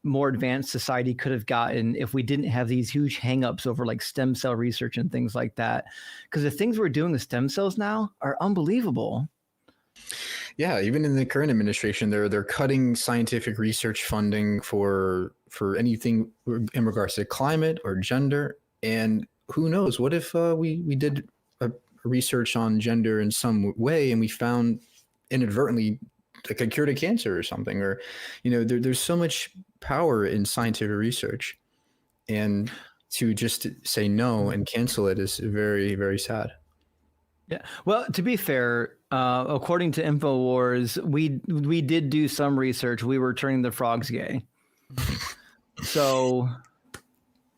more advanced society could have gotten if we didn't have these huge hangups over like stem cell research and things like that? Because the things we're doing with stem cells now are unbelievable. Yeah, even in the current administration, they're cutting scientific research funding for anything in regards to climate or gender. And who knows, what if we did a research on gender in some way and we found inadvertently like a cure to cancer or something, or there's so much power in scientific research, and to just say no and cancel it is very, very sad. Yeah. Well, to be fair, according to InfoWars, we did do some research. We were turning the frogs gay. So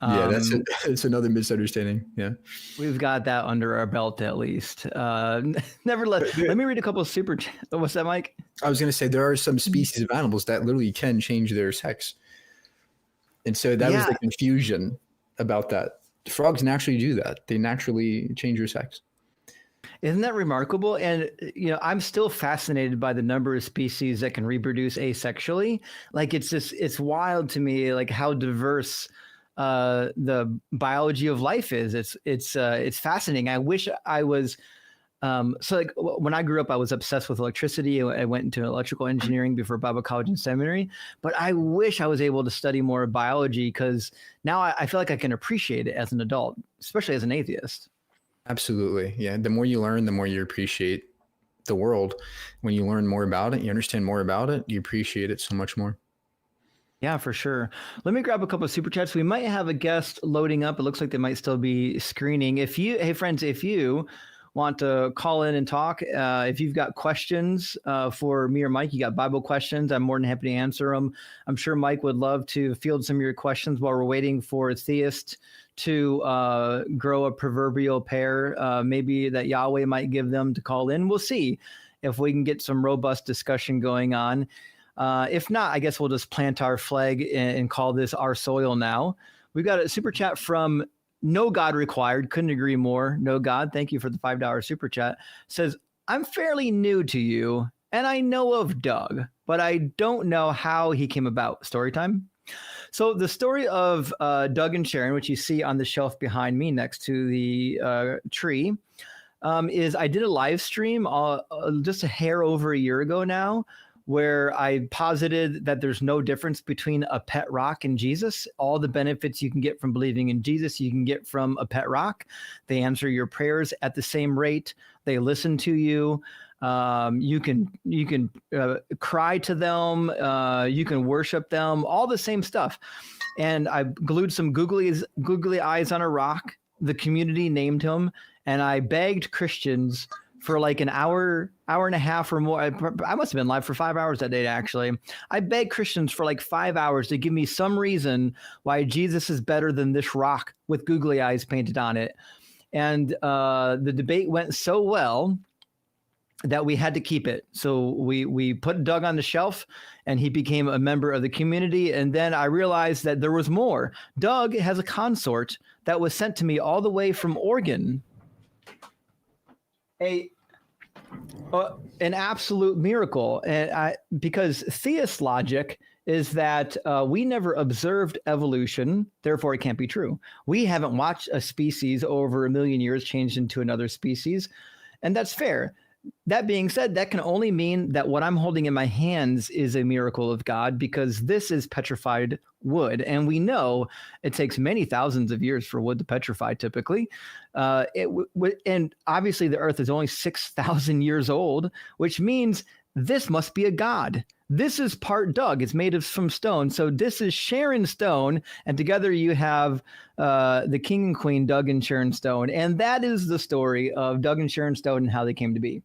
yeah, it's another misunderstanding. Yeah, we've got that under our belt at least. Let me read a couple of super chats. What's that, Mike? I was going to say there are some species of animals that literally can change their sex, and so that was the confusion about that. Frogs naturally do that; they naturally change their sex. Isn't that remarkable? And, I'm still fascinated by the number of species that can reproduce asexually. Like, it's wild to me, like how diverse the biology of life is. It's fascinating. I wish I was, when I grew up, I was obsessed with electricity. I went into electrical engineering before Bible college and seminary, but I wish I was able to study more biology, because now I feel like I can appreciate it as an adult, especially as an atheist. Absolutely. Yeah. The more you learn, the more you appreciate the world. When you learn more about it, you understand more about it, you appreciate it so much more. Yeah, for sure. Let me grab a couple of super chats. We might have a guest loading up. It looks like they might still be screening. Hey friends, if you want to call in and talk, if you've got questions for me or Mike, you got Bible questions, I'm more than happy to answer them. I'm sure Mike would love to field some of your questions while we're waiting for a theist to grow a proverbial pair, maybe that Yahweh might give them to call in. We'll see if we can get some robust discussion going on. If not, I guess we'll just plant our flag and call this our soil now. We've got a super chat from No God Required. Couldn't agree more. No God, thank you for the $5 super chat. Says, I'm fairly new to you, and I know of Doug, but I don't know how he came about. Story time. So the story of Doug and Sharon, which you see on the shelf behind me next to the tree, is I did a live stream just a hair over a year ago now, where I posited that there's no difference between a pet rock and Jesus. All the benefits you can get from believing in Jesus, you can get from a pet rock. They answer your prayers at the same rate. They listen to you. You can cry to them. You can worship them. All the same stuff. And I glued some googly eyes on a rock. The community named him, and I begged Christians for like an hour and a half or more. I must have been live for 5 hours that day, actually. I begged Christians for like 5 hours to give me some reason why Jesus is better than this rock with googly eyes painted on it. And the debate went so well that we had to keep it. So we put Doug on the shelf, and he became a member of the community. And then I realized that there was more. Doug has a consort that was sent to me all the way from Oregon. An absolute miracle. And because theist logic is that we never observed evolution, therefore it can't be true. We haven't watched a species over 1 million years change into another species, and that's fair. That being said, that can only mean that what I'm holding in my hands is a miracle of God, because this is petrified wood. And we know it takes many thousands of years for wood to petrify typically. And obviously the earth is only 6,000 years old, which means this must be a god. This is part Doug. It's made from stone. So this is Sharon Stone. And together you have the king and queen, Doug and Sharon Stone. And that is the story of Doug and Sharon Stone and how they came to be.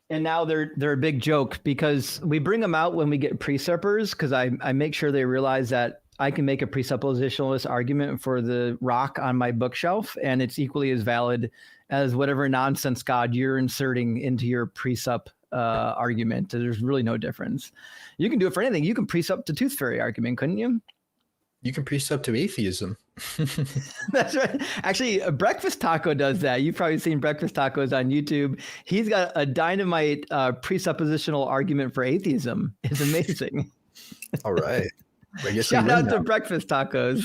And now they're a big joke, because we bring them out when we get presuppers, because I make sure they realize that I can make a presuppositionalist argument for the rock on my bookshelf, and it's equally as valid as whatever nonsense god you're inserting into your presup argument. There's really no difference. You can do it for anything. You can presup the tooth fairy argument, couldn't you? You can presup to atheism. That's right. Actually, Breakfast Taco does that. You've probably seen Breakfast Tacos on YouTube. He's got a dynamite presuppositional argument for atheism. It's amazing. All right. Shout out to Breakfast Tacos.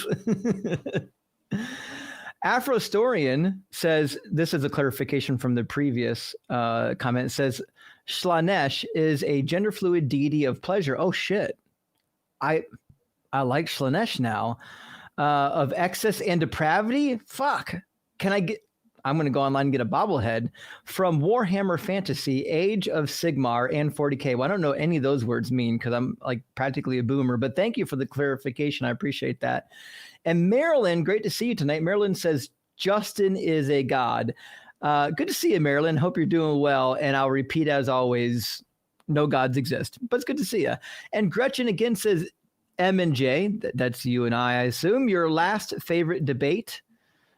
Afrostorian says, this is a clarification from the previous comment. It says, Slanesh is a gender fluid deity of pleasure. Oh, shit. I like Slanesh now. Of excess and depravity? Fuck. I'm going to go online and get a bobblehead from Warhammer Fantasy, Age of Sigmar, and 40K. Well, I don't know any of those words mean, because I'm like practically a boomer, but thank you for the clarification. I appreciate that. And Marilyn, great to see you tonight. Marilyn says, Justin is a god. Good to see you, Marilyn. Hope you're doing well. And I'll repeat, as always, no gods exist, but it's good to see you. And Gretchen again says, M and J, that's you and I assume, your last favorite debate,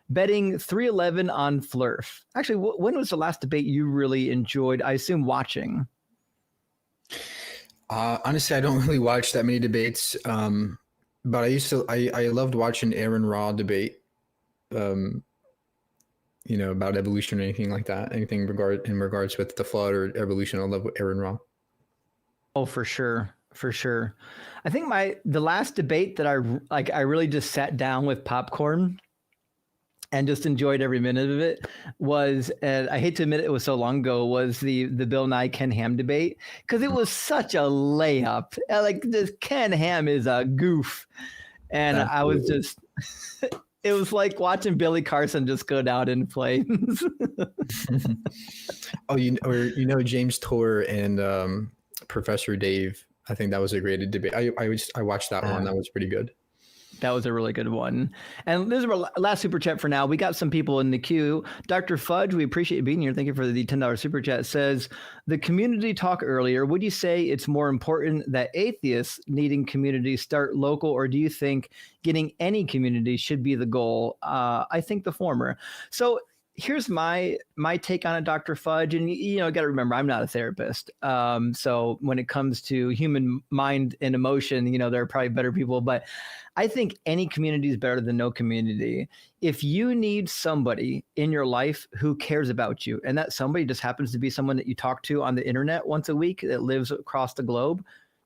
betting 311 on Flurf. Actually, when was the last debate you really enjoyed, I assume, watching? Honestly, I don't really watch that many debates, but I loved watching Aaron Raw debate, about evolution or anything like that. Anything in regards with the flood or evolution, I love Aaron Raw. Oh, for sure. For sure. I think the last debate that I really just sat down with popcorn and just enjoyed every minute of it was, and I hate to admit it was so long ago, was the Bill Nye Ken Ham debate, because it was such a layup. Like, this Ken Ham is a goof. And I was just, it was like watching Billy Carson just go down in flames. Oh, James Torr and Professor Dave. I think that was a great debate. I watched that one. That was pretty good. That was a really good one. And this is our last super chat for now. We got some people in the queue. Dr. Fudge, we appreciate you being here. Thank you for the $10 super chat. Says, the community talk earlier, would you say it's more important that atheists needing community start local, or do you think getting any community should be the goal? I think the former. So here's my take on it, Dr. Fudge. And, got to remember, I'm not a therapist. So when it comes to human mind and emotion, there are probably better people, but I think any community is better than no community. If you need somebody in your life who cares about you, and that somebody just happens to be someone that you talk to on the internet once a week that lives across the globe,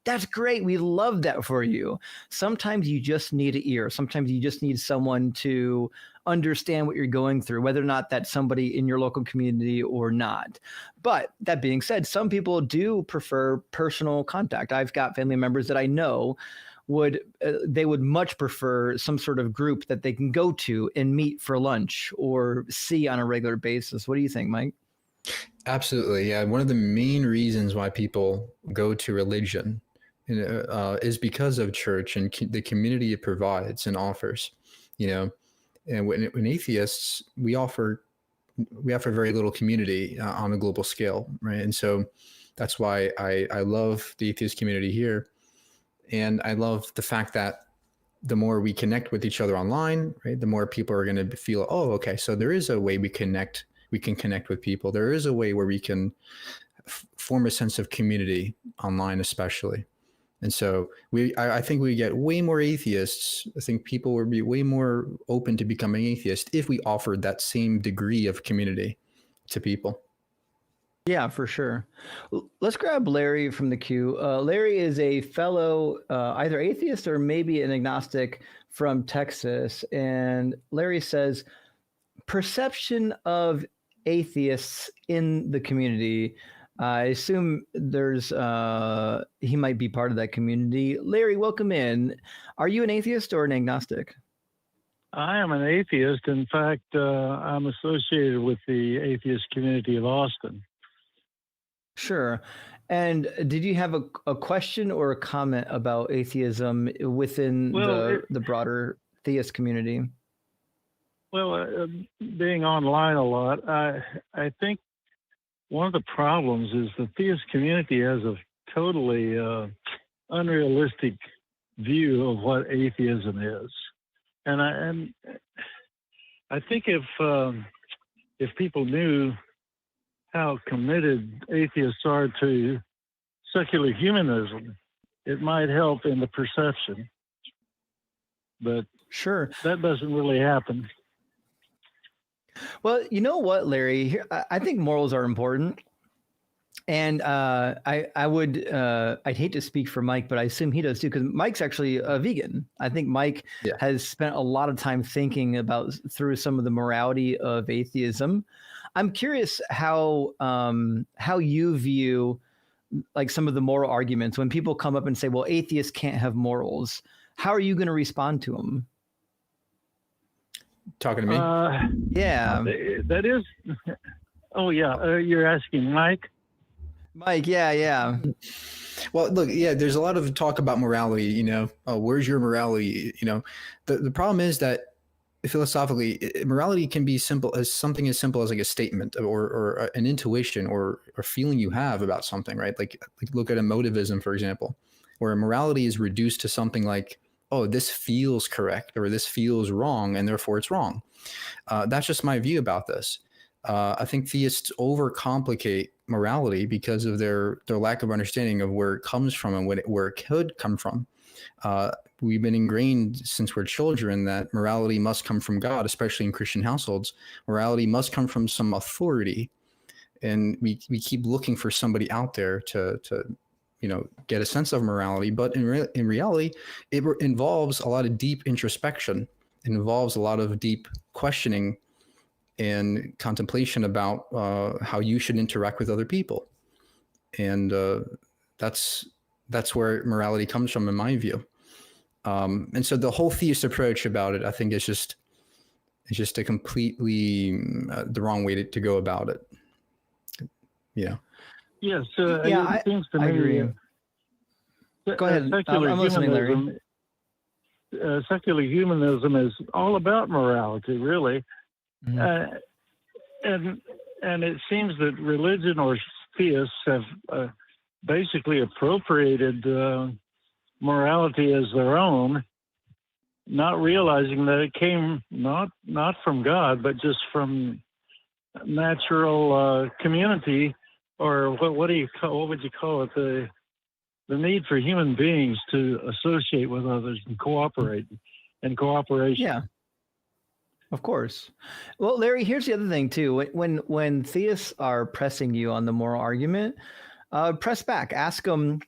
That's great. We love that for you. Sometimes you just need an ear. Sometimes you just need someone to understand what you're going through, whether or not that's somebody in your local community or not. But that being said, some people do prefer personal contact. I've got family members that I know they would much prefer some sort of group that they can go to and meet for lunch or see on a regular basis. What do you think, Mike? Absolutely. Yeah. One of the main reasons why people go to religion is because of church and the community it provides and offers, and when atheists, we offer very little community on a global scale. Right. And so that's why I love the atheist community here. And I love the fact that the more we connect with each other online, right, the more people are going to feel, oh, okay, so there is a way we can connect with people. There is a way where we can form a sense of community online, especially. And so I think we get way more atheists. I think people would be way more open to becoming atheists if we offered that same degree of community to people. Yeah, for sure. Let's grab Larry from the queue. Larry is a fellow either atheist or maybe an agnostic from Texas. And Larry says, perception of atheists in the community. I assume he might be part of that community. Larry, welcome in. Are you an atheist or an agnostic? I am an atheist. In fact, I'm associated with the atheist community of Austin. Sure. And did you have a question or a comment about atheism within the broader theist community? Well, being online a lot, I think one of the problems is the theist community has a totally unrealistic view of what atheism is. And I think if people knew how committed atheists are to secular humanism, it might help in the perception. But sure, that doesn't really happen. Well, you know what, Larry? I think morals are important. And I'd hate to speak for Mike, but I assume he does too, because Mike's actually a vegan. I think Mike has spent a lot of time thinking through some of the morality of atheism. I'm curious how you view like some of the moral arguments when people come up and say, well, atheists can't have morals. How are you going to respond to them? Talking to me? Yeah. That is. Oh, yeah. You're asking Mike? Mike, yeah. Well, look, there's a lot of talk about morality, where's your morality? The problem is that philosophically, morality can be something as simple as like a statement or an intuition or feeling you have about something, right? Like look at emotivism, for example, where morality is reduced to something like, oh, this feels correct or this feels wrong and therefore it's wrong. That's just my view about this. I think theists overcomplicate morality because of their lack of understanding of where it comes from and where it could come from. We've been ingrained since we're children that morality must come from God, especially in Christian households. Morality must come from some authority. And we keep looking for somebody out there to get a sense of morality. But in reality, it involves a lot of deep introspection. It involves a lot of deep questioning and contemplation about how you should interact with other people. And that's where morality comes from, in my view. And so the whole theist approach about it, I think, is just a completely the wrong way to go about it. Yeah. Yes. It seems to me. I agree. Go ahead. I'm listening, Larry. Secular humanism is all about morality, really. Mm-hmm. And it seems that religion or theists have basically appropriated morality as their own, not realizing that it came not from God, but just from natural community, or what would you call it? The need for human beings to associate with others and cooperate, and cooperation. Yeah. Of course. Well, Larry, here's the other thing too. When theists are pressing you on the moral argument, press back. Ask them,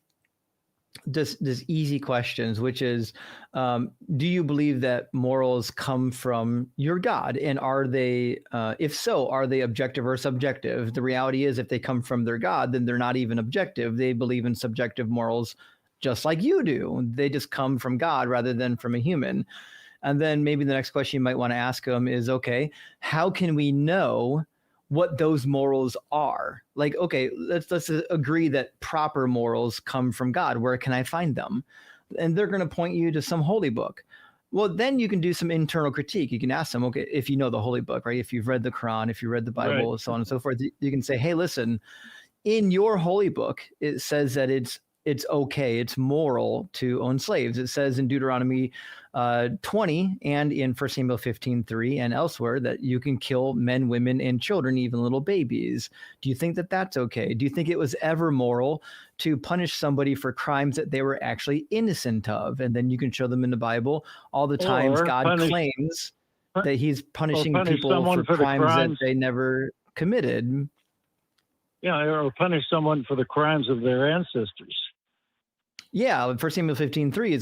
just easy questions, which is, do you believe that morals come from your God? And are they, if so, are they objective or subjective? The reality is, if they come from their God, then they're not even objective. They believe in subjective morals just like you do. They just come from God rather than from a human. And then maybe the next question you might want to ask them is, okay, how can we know what those morals are? Like, okay, let's agree that proper morals come from God. Where can I find them? And they're going to point you to some holy book. Well, then you can do some internal critique. You can ask them, okay, if you know the holy book, right? If you've read the Quran, if you read the Bible, Right. so on and so forth, you can say, hey, listen, in your holy book, it says that it's okay, it's moral to own slaves. It says in Deuteronomy 20 and in 1 Samuel 15:3 and elsewhere that you can kill men, women, and children, even little babies. Do you think that that's okay? Do you think it was ever moral to punish somebody for crimes that they were actually innocent of? And then you can show them in the Bible all the times God claims that he's punishing people for crimes that they never committed. Yeah, or punish someone for the crimes of their ancestors. Yeah, 1 Samuel 15:3 is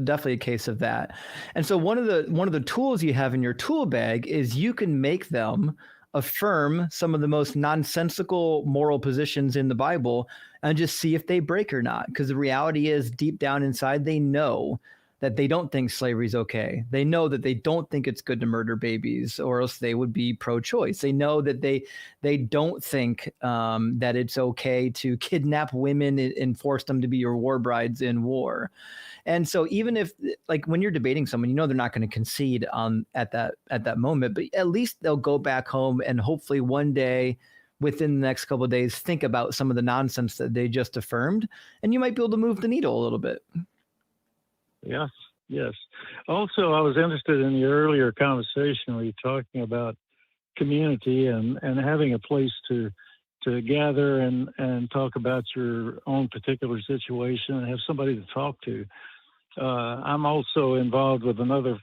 definitely a case of that. And so one of the tools you have in your tool bag is you can make them affirm some of the most nonsensical moral positions in the Bible and just see if they break or not. Because the reality is, deep down inside, they know that they don't think slavery is okay. They know that they don't think it's good to murder babies, or else they would be pro-choice. They know that they don't think that it's okay to kidnap women and force them to be your war brides in war. And so even if, like, when you're debating someone, you know they're not going to concede at that moment, but at least they'll go back home and hopefully one day, within the next couple of days, think about some of the nonsense that they just affirmed, and you might be able to move the needle a little bit. Yes, yes. Also, I was interested in the earlier conversation where you're talking about community and having a place to gather and talk about your own particular situation and have somebody to talk to. I'm also involved with another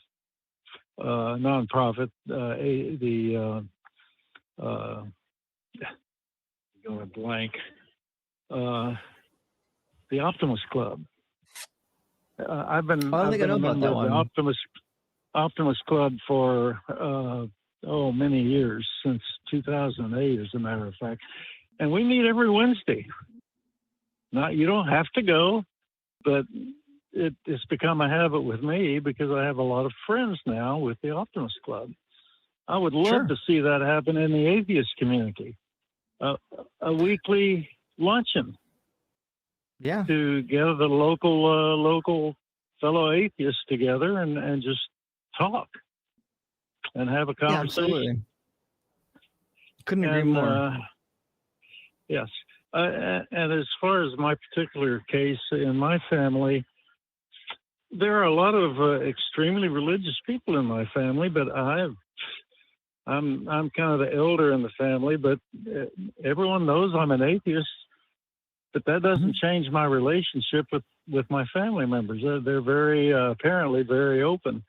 nonprofit, going blank, the Optimist Club. I've been a member of the Optimist Club for many years, since 2008, as a matter of fact, and we meet every Wednesday. Now, you don't have to go, but it's become a habit with me because I have a lot of friends now with the Optimist Club. I would love to see that happen in the atheist community. A weekly luncheon. Yeah. To gather the local fellow atheists together and just talk and have a conversation. Yeah, absolutely. Couldn't agree more. Yes. And as far as my particular case in my family, there are a lot of extremely religious people in my family, but I'm kind of the elder in the family, but everyone knows I'm an atheist. But that doesn't change my relationship with my family members. They're very apparently very open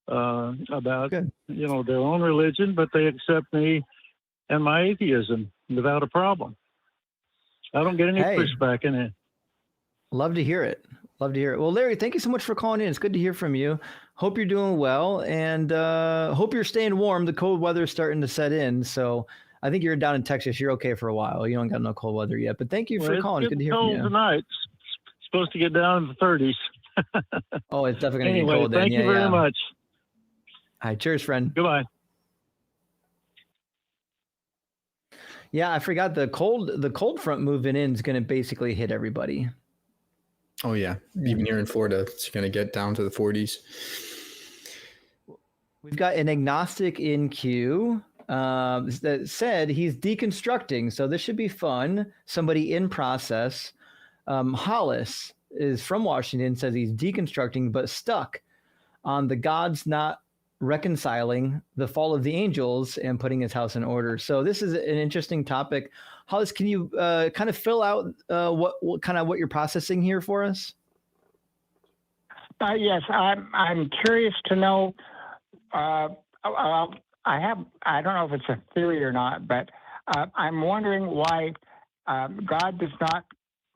about their own religion, but they accept me and my atheism without a problem. I don't get any pushback in it. Love to hear it. Love to hear it. Well, Larry, thank you so much for calling in. It's good to hear from you. Hope you're doing well, and hope you're staying warm. The cold weather is starting to set in, so I think you're down in Texas. You're okay for a while. You don't got no cold weather yet, but thank you for calling. Good to hear from you. Tonight. It's supposed to get down in the 30s. Oh, it's definitely going to get cold then. Thank you very much. All right. Cheers, friend. Goodbye. Yeah, I forgot the cold front moving in is going to basically hit everybody. Oh, yeah. Even here in Florida, it's going to get down to the 40s. We've got an agnostic in queue. That said he's deconstructing, so this should be fun. Somebody in process. Hollis is from Washington, says he's deconstructing but stuck on the gods not reconciling the fall of the angels and putting his house in order. So this is an interesting topic. Hollis, can you kind of fill out what you're processing here for us? Yes, I'm curious to know. I don't know if it's a theory or not, but I'm wondering why God does not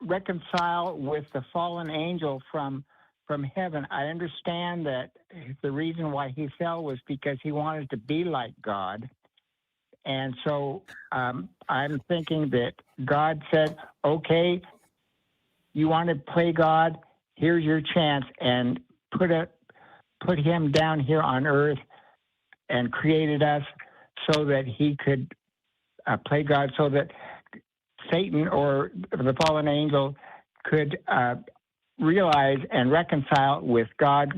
reconcile with the fallen angel from heaven. I understand that the reason why he fell was because he wanted to be like God. And so I'm thinking that God said, okay, you want to play God, here's your chance, and put him down here on earth and created us so that he could play God, so that Satan or the fallen angel could realize and reconcile with God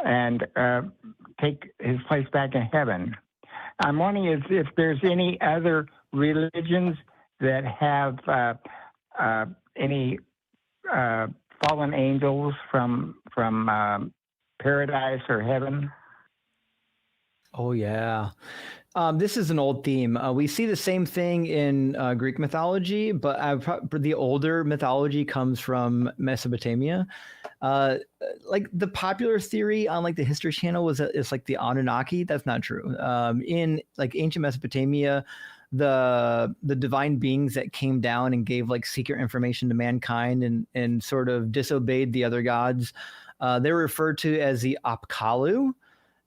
and take his place back in heaven. I'm wondering if there's any other religions that have any fallen angels from paradise or heaven. Oh, yeah. This is an old theme. We see the same thing in Greek mythology, but the older mythology comes from Mesopotamia. Like the popular theory on like the History Channel was that it's like the Anunnaki. That's not true. In like ancient Mesopotamia, the divine beings that came down and gave like secret information to mankind and sort of disobeyed the other gods, they're referred to as the Apkallu.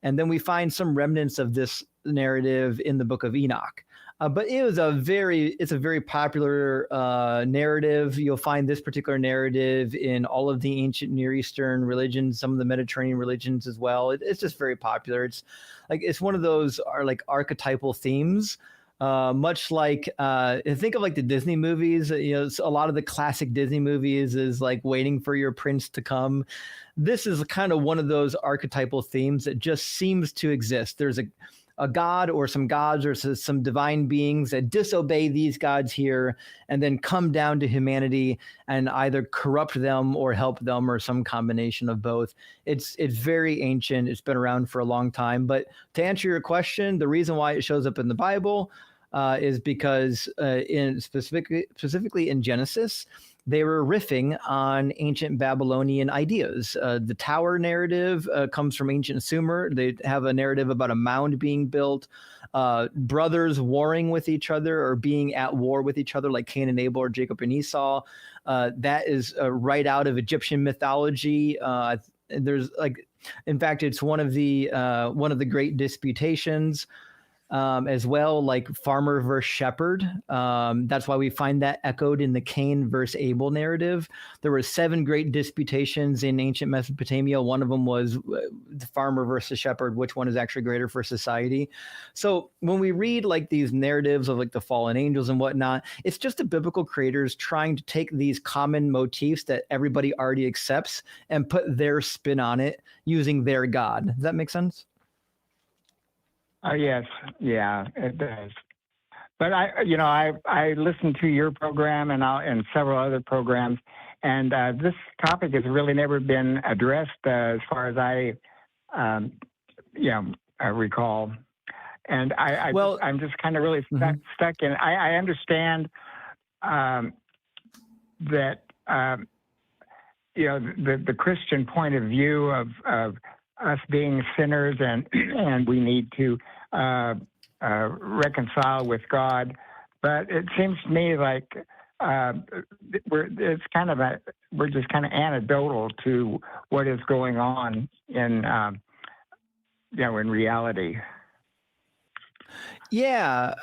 And then we find some remnants of this narrative in the Book of Enoch. But it's a very popular narrative. You'll find this particular narrative in all of the ancient Near Eastern religions, some of the Mediterranean religions as well. It's just very popular. It's one of those archetypal themes. Much like think of like the Disney movies. A lot of the classic Disney movies is like waiting for your prince to come. This is kind of one of those archetypal themes that just seems to exist. There's a god or some gods or some divine beings that disobey these gods here and then come down to humanity and either corrupt them or help them or some combination of both. It's very ancient. It's been around for a long time. But to answer your question, the reason why it shows up in the Bible is because specifically in Genesis, they were riffing on ancient Babylonian ideas. The tower narrative comes from ancient Sumer. They have a narrative about a mound being built, brothers warring with each other or being at war with each other, like Cain and Abel or Jacob and Esau. That is right out of Egyptian mythology. There's in fact, it's one of the great disputations. As well, like farmer versus shepherd. That's why we find that echoed in the Cain versus Abel narrative. There were 7 great disputations in ancient Mesopotamia. One of them was the farmer versus shepherd, which one is actually greater for society. So when we read like these narratives of like the fallen angels and whatnot, it's just the biblical creators trying to take these common motifs that everybody already accepts and put their spin on it using their God. Does that make sense? Yes, yeah, it does. But I listened to your program and several other programs, and this topic has really never been addressed as far as I recall. And I'm just kind of really stuck in. I understand that the Christian point of view of us being sinners and we need to reconcile with God, but it seems to me like we're just kind of anecdotal to what is going on in reality. Yeah.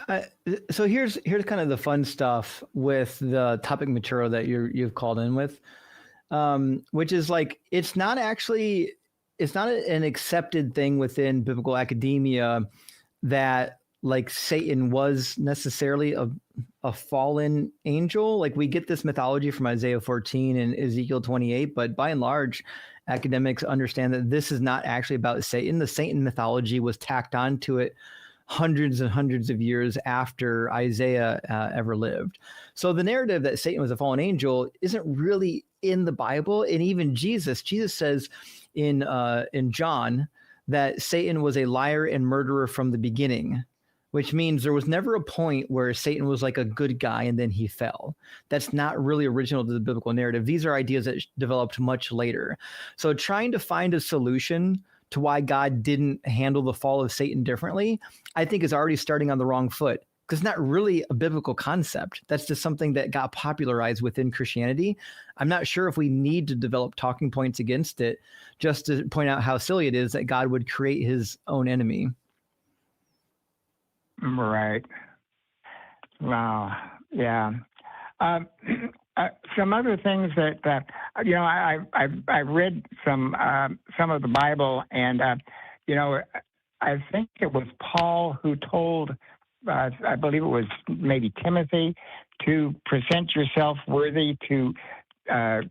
So here's kind of the fun stuff with the topic material that you've called in with, which is like it's not an accepted thing within biblical academia that like Satan was necessarily a fallen angel. Like we get this mythology from Isaiah 14 and Ezekiel 28, but by and large, academics understand that this is not actually about Satan. The Satan mythology was tacked onto it hundreds and hundreds of years after Isaiah ever lived. So the narrative that Satan was a fallen angel isn't really in the Bible. And even Jesus says in John that Satan was a liar and murderer from the beginning, which means there was never a point where Satan was like a good guy and then he fell. That's not really original to the biblical narrative. These are ideas that developed much later. So trying to find a solution to why God didn't handle the fall of Satan differently, I think is already starting on the wrong foot. because it's not really a biblical concept. That's just something that got popularized within Christianity. I'm not sure if we need to develop talking points against it just to point out how silly it is that God would create his own enemy. Right. Wow. Yeah. Some other things that I've read some of the Bible, and I think it was Paul who told, I believe it was maybe Timothy, to present yourself worthy to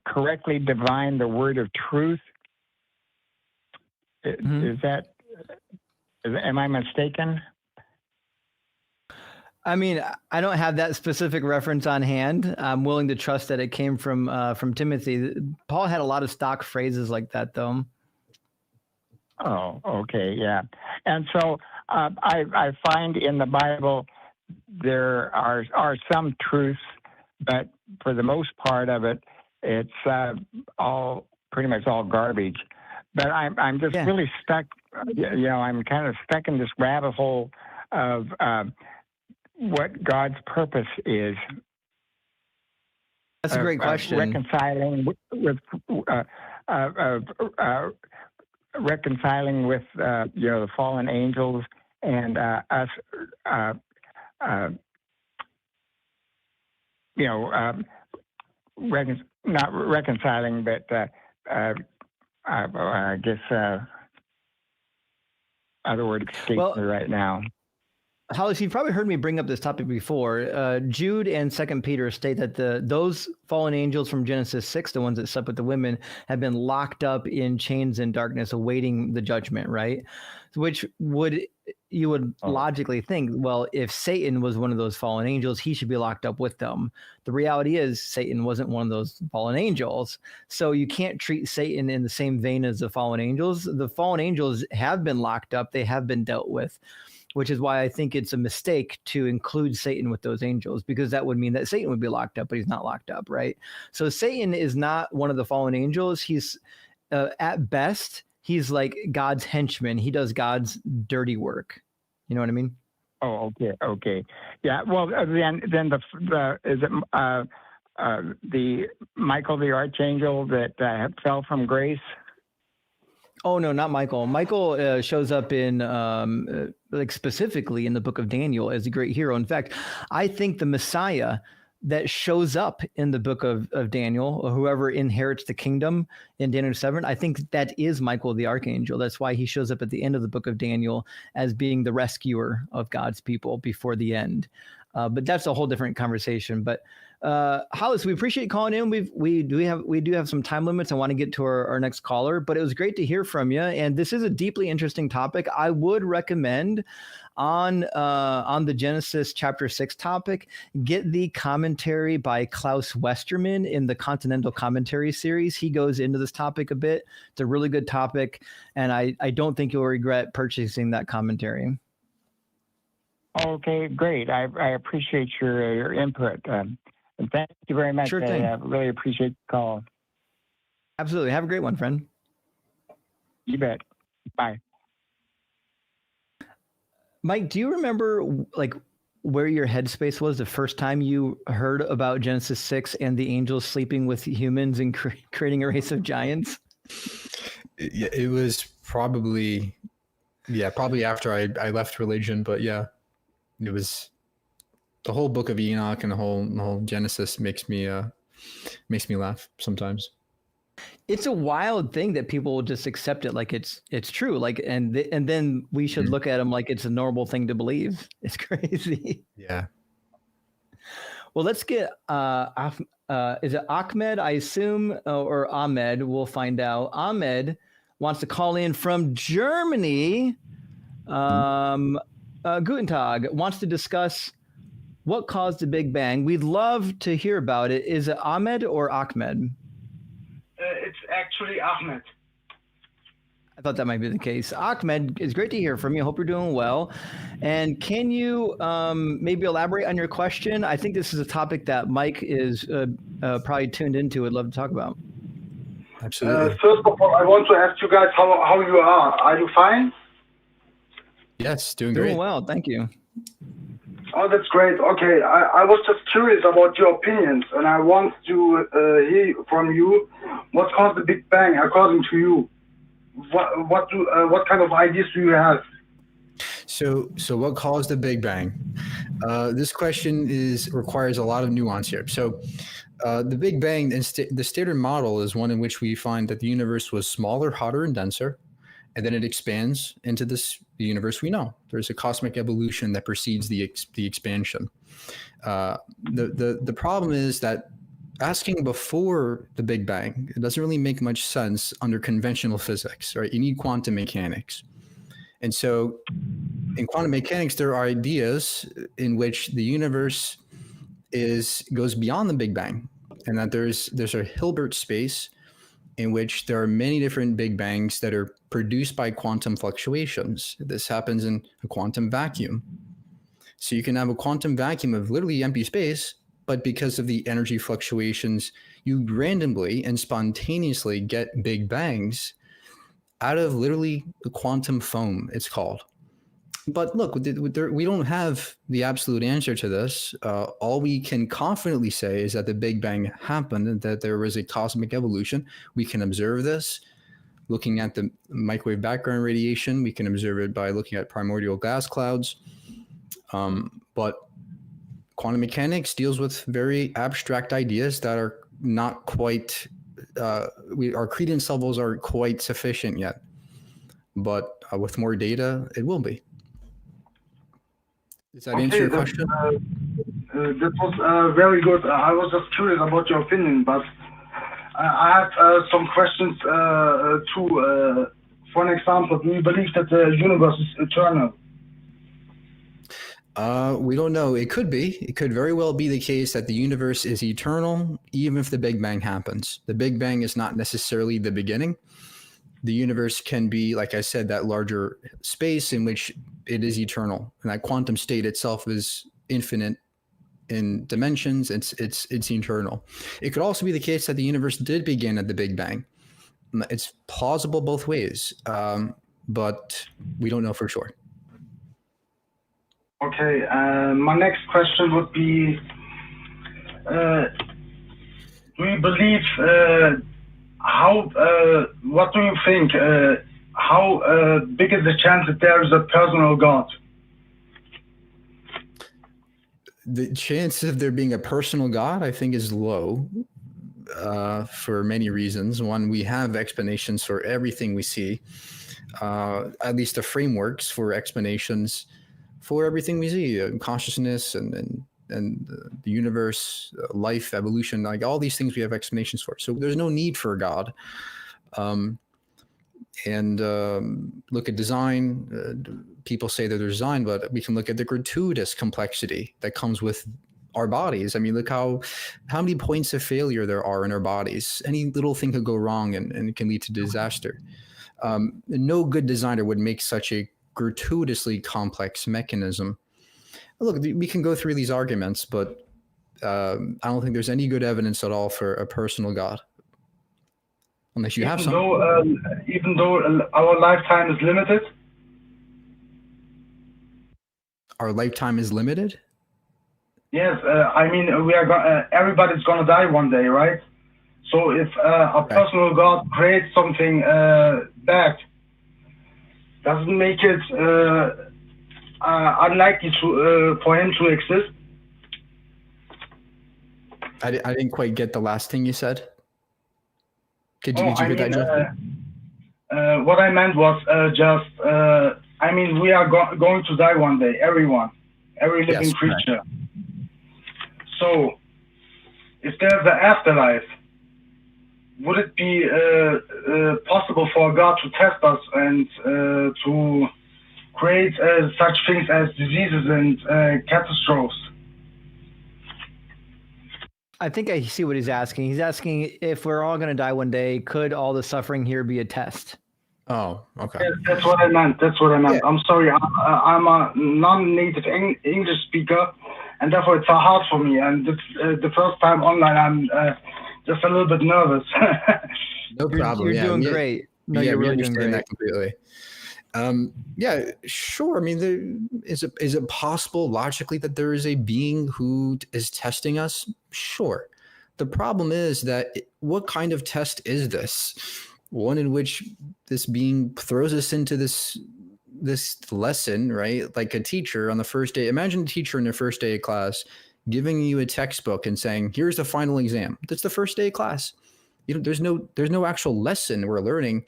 correctly divine the word of truth. Am I mistaken? I mean, I don't have that specific reference on hand. I'm willing to trust that it came from Timothy. Paul had a lot of stock phrases like that, though. Oh, okay, yeah. And so I find in the Bible there are some truths, but for the most part of it, it's pretty much all garbage. But I'm just really stuck. I'm kind of stuck in this rabbit hole of what God's purpose is. That's a great question. Reconciling reconciling with the fallen angels and us, not reconciling, but I guess other word escapes me right now. Hollis, you've probably heard me bring up this topic before. Jude and 2 Peter state that those fallen angels from Genesis 6, the ones that slept with the women, have been locked up in chains and darkness awaiting the judgment, right? Which you would logically think, well, if Satan was one of those fallen angels, he should be locked up with them. The reality is Satan wasn't one of those fallen angels. So you can't treat Satan in the same vein as the fallen angels. The fallen angels have been locked up. They have been dealt with, which is why I think it's a mistake to include Satan with those angels, because that would mean that Satan would be locked up, but he's not locked up, right? So Satan is not one of the fallen angels. He's, at best, he's like God's henchman. He does God's dirty work. You know what I mean? Oh, okay. Yeah, well, then is it the Michael the Archangel that fell from grace? Oh, no, not Michael. Michael shows up in specifically in the book of Daniel as a great hero. In fact, I think the Messiah that shows up in the book of Daniel, or whoever inherits the kingdom in Daniel 7, I think that is Michael the Archangel. That's why he shows up at the end of the book of Daniel as being the rescuer of God's people before the end. But that's a whole different conversation. But Hollis, we appreciate you calling in. We do have some time limits. I want to get to our next caller, but it was great to hear from you. And this is a deeply interesting topic. I would recommend on the Genesis chapter 6 topic, get the commentary by Klaus Westermann in the Continental Commentary series. He goes into this topic a bit. It's a really good topic, and I don't think you'll regret purchasing that commentary. Okay, great. I appreciate your input. And thank you very much. Sure thing. I really appreciate the call. Absolutely. Have a great one, friend. You bet. Bye. Mike, do you remember where your headspace was the first time you heard about Genesis 6 and the angels sleeping with humans and creating a race of giants? Yeah, it was probably after I left religion, but yeah, it was the whole book of Enoch and the whole Genesis makes me laugh sometimes. It's a wild thing that people will just accept it like it's true. And then we should look at them like it's a normal thing to believe. It's crazy. Yeah. Well, let's get is it Ahmed, I assume, or Ahmed? We'll find out. Ahmed wants to call in from Germany. Guten Tag, wants to discuss what caused the Big Bang. We'd love to hear about it. Is it Ahmed or Ahmed? It's actually Ahmed. I thought that might be the case. Ahmed, it's great to hear from you. I hope you're doing well. And can you maybe elaborate on your question? I think this is a topic that Mike is probably tuned into. Would love to talk about. Absolutely. First of all, I want to ask you guys how you are. Are you fine? Yes, doing great. Doing well, thank you. Oh, that's great. Okay, I was just curious about your opinions, and I want to hear from you what caused the Big Bang, according to you. What kind of ideas do you have? So what caused the Big Bang? This question requires a lot of nuance here. So the Big Bang, the standard model is one in which we find that the universe was smaller, hotter, and denser, and then it expands into the universe we know. There's a cosmic evolution that precedes the expansion. The problem is that asking before the Big Bang, it doesn't really make much sense under conventional physics, right? You need quantum mechanics. And so in quantum mechanics, there are ideas in which the universe goes beyond the Big Bang, and that there's a Hilbert space in which there are many different Big Bangs that are produced by quantum fluctuations. This happens in a quantum vacuum. So you can have a quantum vacuum of literally empty space, but because of the energy fluctuations, you randomly and spontaneously get Big Bangs out of literally the quantum foam, it's called. But look, we don't have the absolute answer to this. All we can confidently say is that the Big Bang happened and that there was a cosmic evolution. We can observe this looking at the microwave background radiation. We can observe it by looking at primordial gas clouds. But quantum mechanics deals with very abstract ideas that are not quite, our credence levels aren't quite sufficient yet. But with more data, it will be. Does that answer your question? That was very good. I was just curious about your opinion, but I have some questions too. For an example, do you believe that the universe is eternal? We don't know. It could be. It could very well be the case that the universe is eternal, even if the Big Bang happens. The Big Bang is not necessarily the beginning. The universe can be, like I said, that larger space in which it is eternal, and that quantum state itself is infinite in dimensions. It's eternal. It could also be the case that the universe did begin at the Big Bang. It's plausible both ways, but we don't know for sure. Okay, my next question would be, do you believe, what do you think, how big is the chance that there is a personal God? The chance of there being a personal God, I think, is low for many reasons. One, we have explanations for everything we see, at least the frameworks for explanations for everything we see, consciousness and the universe, life, evolution, like all these things we have explanations for. So there's no need for a God. Look at design. People say that there's design, but we can look at the gratuitous complexity that comes with our bodies. I mean, look how many points of failure there are in our bodies. Any little thing could go wrong and it can lead to disaster. No good designer would make such a gratuitously complex mechanism. Look, we can go through these arguments, but I don't think there's any good evidence at all for a personal God. Unless you have some. Even though our lifetime is limited? Our lifetime is limited? Yes, I mean, everybody's going to die one day, right? So if a personal God creates something bad, doesn't make it unlikely for him to exist? I didn't quite get the last thing you said. Could you repeat that, Jeff? What I meant was we are going to die one day, everyone, every living creature. Correct. So, if there's an afterlife, would it be possible for God to test us and to create such things as diseases and catastrophes? I think I see what he's asking. He's asking if we're all going to die one day, could all the suffering here be a test? Oh, okay. Yeah, that's what I meant. Yeah. I'm sorry. I'm a non-native English speaker, and therefore it's hard for me. And it's the first time online, I'm just a little bit nervous. No problem. You're doing great. No, you're really doing great. That completely. Yeah, sure. I mean, is it possible logically that there is a being who is testing us? Sure. The problem is that what kind of test is this? One in which this being throws us into this lesson, right? Like a teacher on the first day. Imagine a teacher in their first day of class giving you a textbook and saying, "Here's the final exam." That's the first day of class. There's no actual lesson we're learning.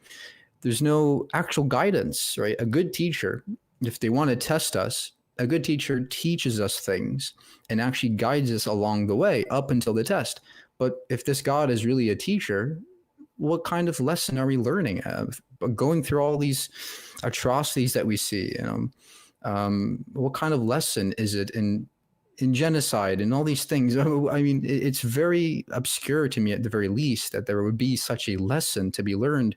There's no actual guidance, right? A good teacher, if they want to test us, a good teacher teaches us things and actually guides us along the way up until the test. But if this God is really a teacher, what kind of lesson are we learning? Going through all these atrocities that we see, what kind of lesson is it in genocide and all these things? I mean, it's very obscure to me at the very least that there would be such a lesson to be learned.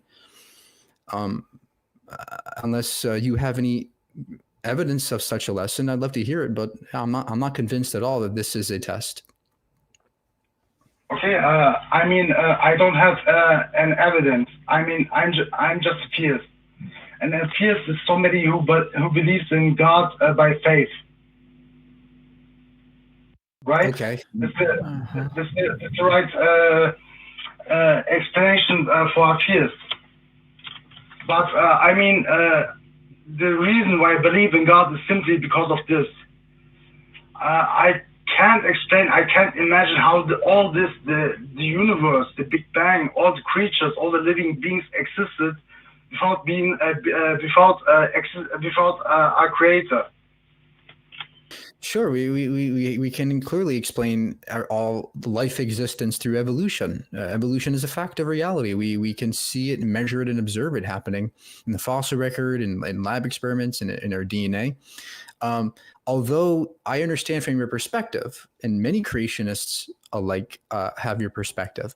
Unless you have any evidence of such a lesson, I'd love to hear it, but I'm not convinced at all that this is a test. Okay, I mean, I don't have an evidence. I mean, I'm just a theist, and a theist is somebody who believes in God by faith, right? Okay. That's the right explanation for a theist. But I mean, the reason why I believe in God is simply because of this. I can't explain, I can't imagine how all this, the universe, the Big Bang, all the creatures, all the living beings existed without being, without our creator. Sure, we can clearly explain all life existence through evolution. Evolution is a fact of reality. We can see it and measure it and observe it happening in the fossil record and in lab experiments and in our DNA. Although I understand from your perspective, and many creationists alike have your perspective,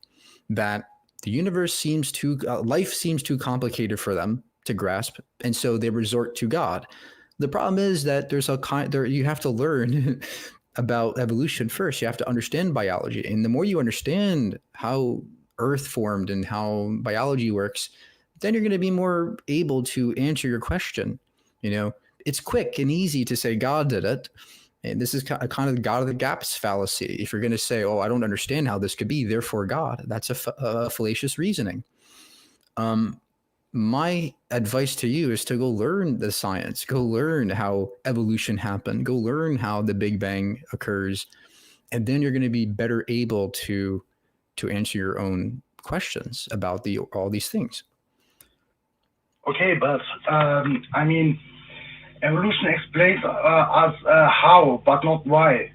that the universe seems too, life seems too complicated for them to grasp, and so they resort to God. The problem is that you have to learn about evolution first. You have to understand biology. And the more you understand how Earth formed and how biology works, then you're going to be more able to answer your question. It's quick and easy to say God did it. And this is kind of the God of the gaps fallacy. If you're going to say, oh, I don't understand how this could be, therefore God, that's a fallacious reasoning. My advice to you is to go learn the science, go learn how evolution happened, go learn how the Big Bang occurs, and then you're going to be better able to answer your own questions about all these things. Okay, but I mean, evolution explains us how, but not why.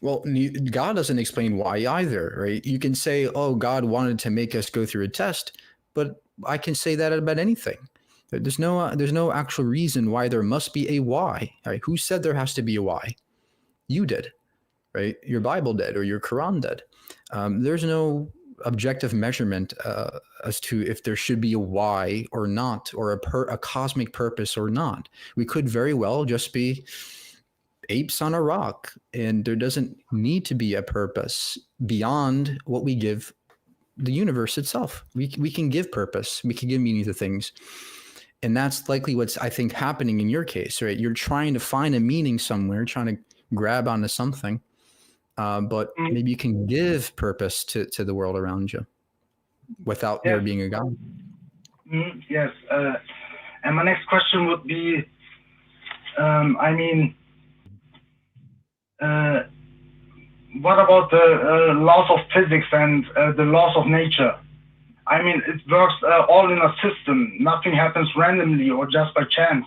Well, God doesn't explain why either, right? You can say, oh, God wanted to make us go through a test, but I can say that about anything. There's no actual reason why there must be a why. Right? Who said there has to be a why? You did, right? Your Bible did, or your Quran did. There's no objective measurement as to if there should be a why or not, or a cosmic purpose or not. We could very well just be apes on a rock, and there doesn't need to be a purpose beyond what we give the universe itself. We can give purpose. We can give meaning to things. And that's likely what's, I think, happening in your case, right? You're trying to find a meaning somewhere, trying to grab onto something, but maybe you can give purpose to the world around you without there being a God. Yes. And my next question would be, what about the laws of physics and the laws of nature? I mean, it works all in a system. Nothing happens randomly or just by chance.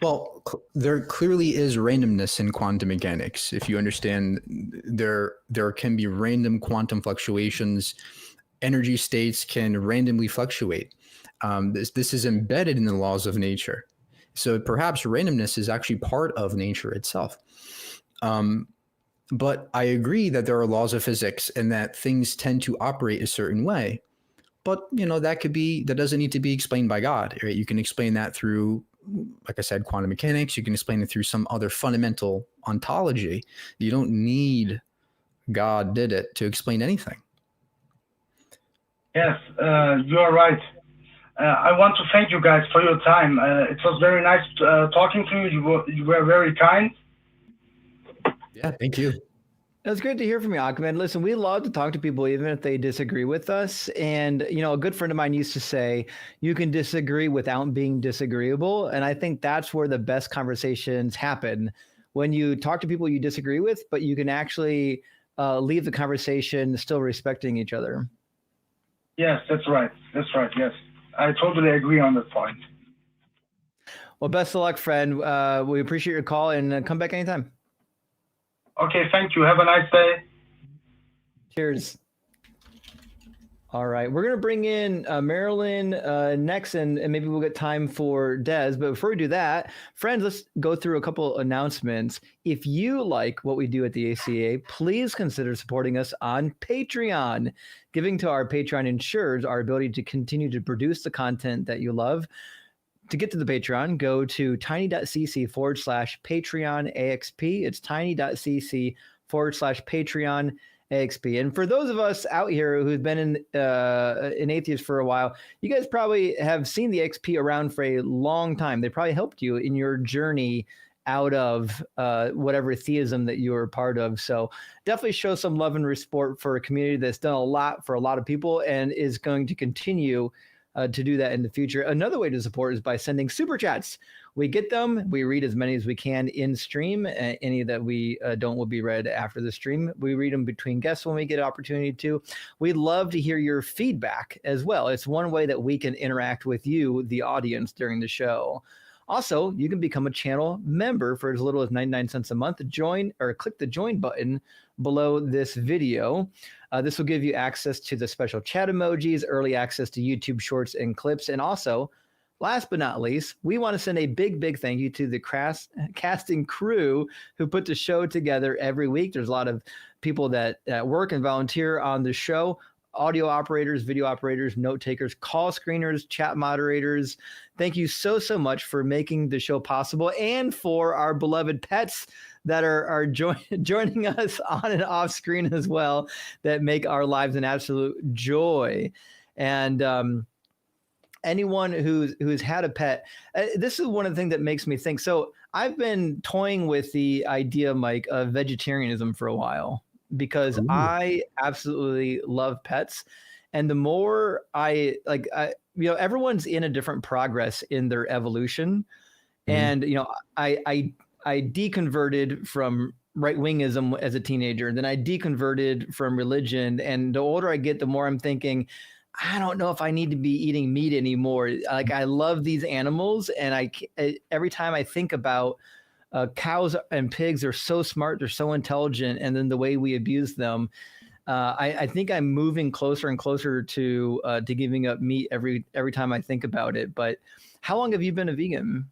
Well, there clearly is randomness in quantum mechanics. If you understand, there can be random quantum fluctuations. Energy states can randomly fluctuate. This is embedded in the laws of nature. So perhaps randomness is actually part of nature itself. But I agree that there are laws of physics and that things tend to operate a certain way. But, that doesn't need to be explained by God, right? You can explain that through, like I said, quantum mechanics. You can explain it through some other fundamental ontology. You don't need God did it to explain anything. Yes, you are right. I want to thank you guys for your time. It was very nice talking to you. You were very kind. Yeah, thank you. It was great to hear from you, Ahmed. Listen, we love to talk to people even if they disagree with us. And, you know, a good friend of mine used to say, you can disagree without being disagreeable. And I think that's where the best conversations happen, when you talk to people you disagree with, but you can actually leave the conversation still respecting each other. Yes, that's right. That's right. Yes, I totally agree on that point. Well, best of luck, friend. We appreciate your call, and come back anytime. Okay, thank you. Have a nice day. Cheers. All right, we're going to bring in Marilyn next, and maybe we'll get time for Des. But before we do that, friends, let's go through a couple announcements. If you like what we do at the ACA, please consider supporting us on Patreon. Giving to our Patreon ensures our ability to continue to produce the content that you love. To get to the Patreon, go to tiny.cc/Patreon AXP. It's tiny.cc/Patreon AXP. And for those of us out here who've been in atheist for a while, you guys probably have seen the XP around for a long time. They probably helped you in your journey out of whatever theism that you were a part of. So definitely show some love and respect for a community that's done a lot for a lot of people and is going to continue to do that in the future. Another way to support is by sending super chats. We get them. We read as many as we can in stream. Any that we don't will be read after the stream. We read them between guests when we get an opportunity to. We'd love to hear your feedback as well. It's one way that we can interact with you, the audience, during the show. Also, you can become a channel member for as little as 99 cents a month. Join or click the join button below this video. This will give you access to the special chat emojis, early access to YouTube shorts and clips. And also, last but not least, we want to send a big thank you to the casting crew who put the show together every week. There's a lot of people that work and volunteer on the show. Audio operators, video operators, note takers, call screeners, chat moderators. Thank you so much for making the show possible, and for our beloved pets that are joining us on and off screen as well, that make our lives an absolute joy. And anyone who's had a pet, this is one of the things that makes me think. So I've been toying with the idea, Mike, of vegetarianism for a while, because I absolutely love pets. And the more everyone's in a different progress in their evolution. And, I deconverted from right-wingism as a teenager. Then I deconverted from religion. And the older I get, the more I'm thinking, I don't know if I need to be eating meat anymore. Like, I love these animals. And every time I think about cows and pigs, are so smart, they're so intelligent, and then the way we abuse them, I think I'm moving closer and closer to giving up meat every time I think about it. But how long have you been a vegan?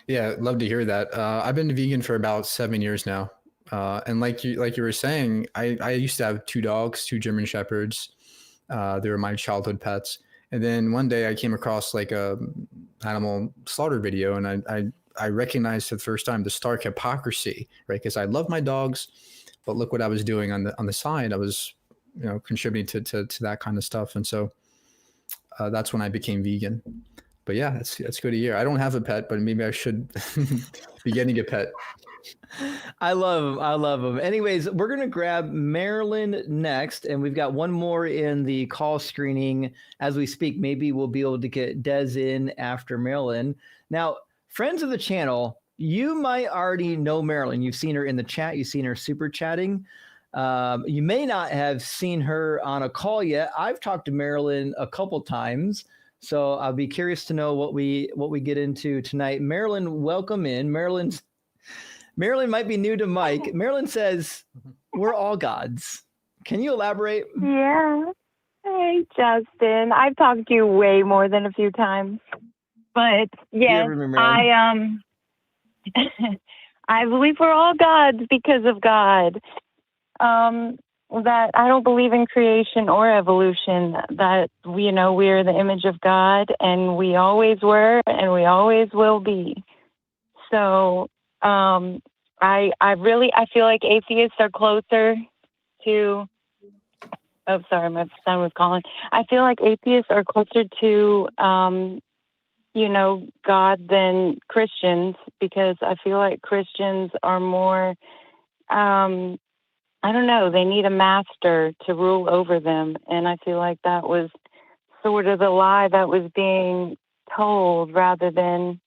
Yeah, love to hear that. I've been a vegan for about 7 years now, and like you were saying, I used to have 2 dogs, 2 German Shepherds. They were my childhood pets, and then one day I came across like a animal slaughter video, and I recognized for the first time the stark hypocrisy, right? Because I love my dogs, but look what I was doing on the side. I was, contributing to that kind of stuff. And so that's when I became vegan. But yeah, that's good to hear. I don't have a pet, but maybe I should be getting a pet. I love them. Anyways, we're going to grab Marilyn next, and we've got one more in the call screening as we speak. Maybe we'll be able to get Des in after Marilyn. Now, friends of the channel, you might already know Marilyn. You've seen her in the chat. You've seen her super chatting. You may not have seen her on a call yet. I've talked to Marilyn a couple times, so I'll be curious to know what we get into tonight. Marilyn, welcome in. Marilyn might be new to Mike. Marilyn says, we're all gods. Can you elaborate? Yeah. Hey, Justin. I've talked to you way more than a few times. But yes, I believe we're all gods because of God. That I don't believe in creation or evolution. That we're the image of God, and we always were, and we always will be. So I feel like atheists are closer to Oh, sorry, my son was calling. I feel like atheists are closer to, God than Christians, because I feel like Christians are more, I don't know, they need a master to rule over them. And I feel like that was sort of the lie that was being told, rather than,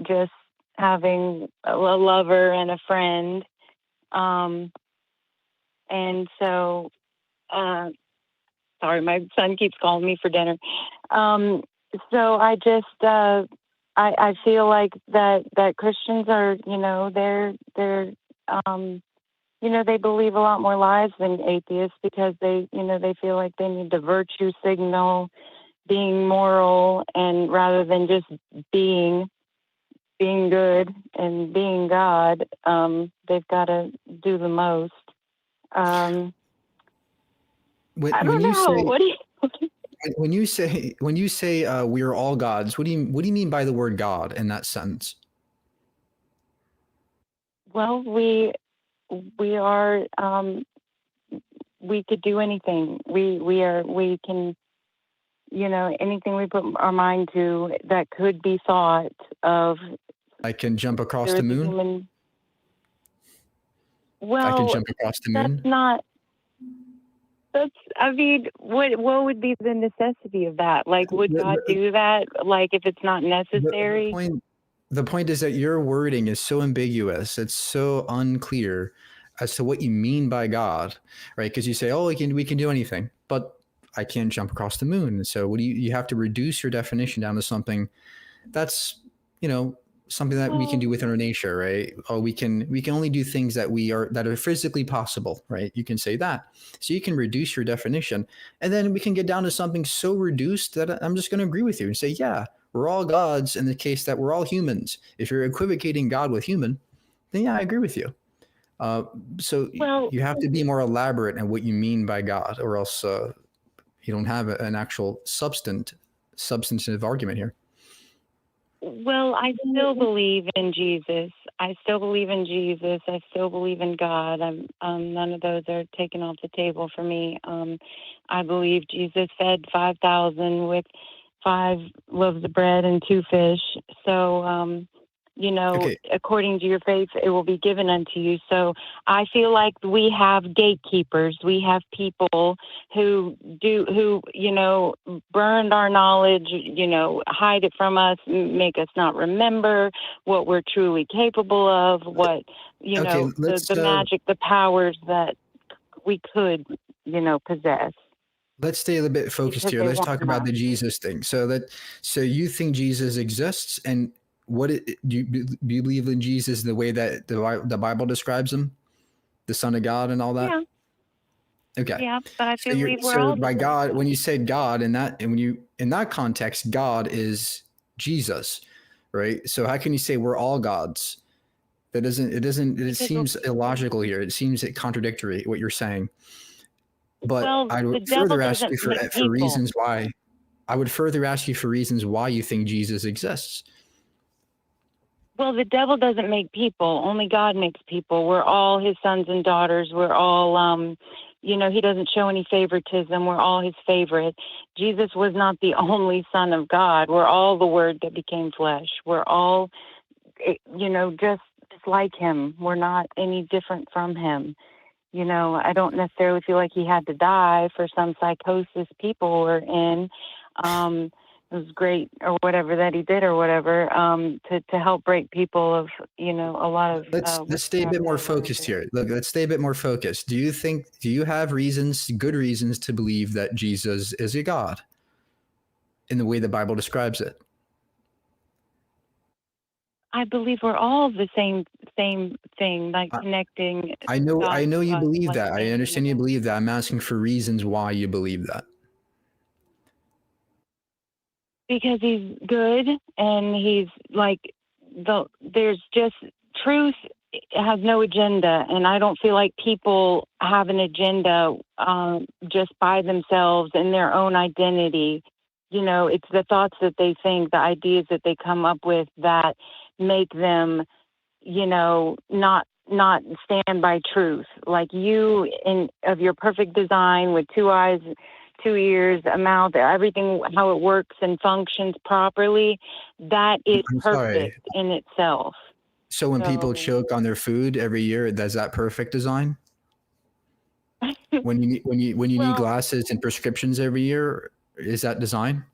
just having a lover and a friend. And so, sorry, my son keeps calling me for dinner. So I just, I feel like that Christians are, they believe a lot more lies than atheists, because they feel like they need the virtue signal, being moral, and rather than just being good and being God, they've got to do the most. I don't know. What do you? When you say we are all gods, what do you mean by the word God in that sentence? Well, we are. We could do anything. We can. Anything we put our mind to that could be thought of. I can jump across the moon. Well, I can jump across the moon. That's not. I mean, what would be the necessity of that? Like, would God do that? Like, if it's not necessary? The point is that your wording is so ambiguous. It's so unclear as to what you mean by God, right? Because you say, "Oh, we can do anything," but I can't jump across the moon. So, what do you have to reduce your definition down to something that's, something that we can do within our nature, right? Oh, we can only do things that are physically possible, right? You can say that. So you can reduce your definition, and then we can get down to something so reduced that I'm just going to agree with you and say, yeah, we're all gods in the case that we're all humans. If you're equivocating God with human, then yeah, I agree with you. So you have to be more elaborate in what you mean by God, or else you don't have an actual substantive argument here. Well, I still believe in Jesus. I still believe in Jesus. I still believe in God. None of those are taken off the table for me. I believe Jesus fed 5,000 with 5 loaves of bread and 2 fish. So, according to your faith, it will be given unto you. So I feel like we have gatekeepers. We have people who burned our knowledge, hide it from us, make us not remember what we're truly capable of, what, the magic, the powers that we could, possess. Let's stay a little bit focused here. Let's talk about the Jesus thing. So you think Jesus exists, and do you believe in Jesus the way that the Bible describes him, the Son of God and all that? Yeah. Okay. Yeah, but I believe we're all by God, when you say God in that context, God is Jesus, right? So how can you say we're all gods? It seems illogical here. It seems contradictory what you're saying. But I would further ask you for reasons why. I would further ask you for reasons why you think Jesus exists. Well, the devil doesn't make people. Only God makes people. We're all his sons and daughters. We're all, he doesn't show any favoritism. We're all his favorite. Jesus was not the only son of God. We're all the word that became flesh. We're all, just like him. We're not any different from him. I don't necessarily feel like he had to die for some psychosis people were in. It was great, or whatever that he did, or whatever, to help break people of, a lot of. Let's stay a bit more focused here. Look, let's stay a bit more focused. Do you have good reasons to believe that Jesus is a God in the way the Bible describes it? I believe we're all the same thing, like connecting. I know you believe that. I understand you believe that. I'm asking for reasons why you believe that. Because he's good, and he's like there's just truth has no agenda, and I don't feel like people have an agenda just by themselves in their own identity. It's the thoughts that they think, the ideas that they come up with that make them, not not stand by truth. Like you, of your perfect design with 2 eyes, 2 ears, a mouth, everything, how it works and functions properly, that is I'm sorry. perfect in itself. So when people choke on their food every year, is that perfect design? When you need glasses and prescriptions every year, is that design?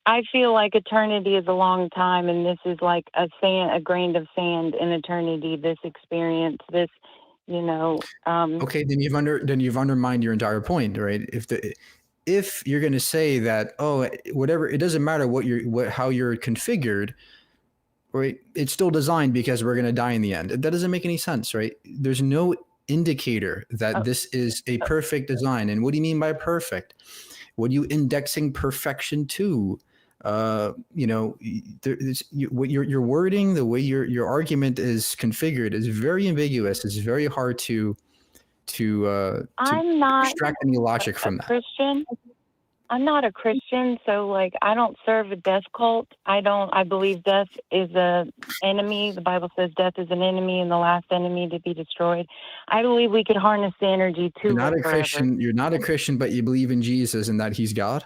I feel like eternity is a long time, and this is like a grain of sand in eternity. This experience, this, Okay, then you've undermined your entire point, right? If you're going to say that, oh, whatever, it doesn't matter how you're configured, right? It's still designed because we're going to die in the end. That doesn't make any sense, right? There's no indicator that this is a perfect design. And what do you mean by perfect? What are you indexing perfection to? Your wording, the way your argument is configured is very ambiguous. It's very hard to I'm not extract any logic from that. Christian. I'm not a Christian, so like I don't serve a death cult. I believe death is a enemy. The Bible says death is an enemy and the last enemy to be destroyed. I believe we could harness the energy to You're not a Christian. You're not a Christian, but you believe in Jesus and that he's God.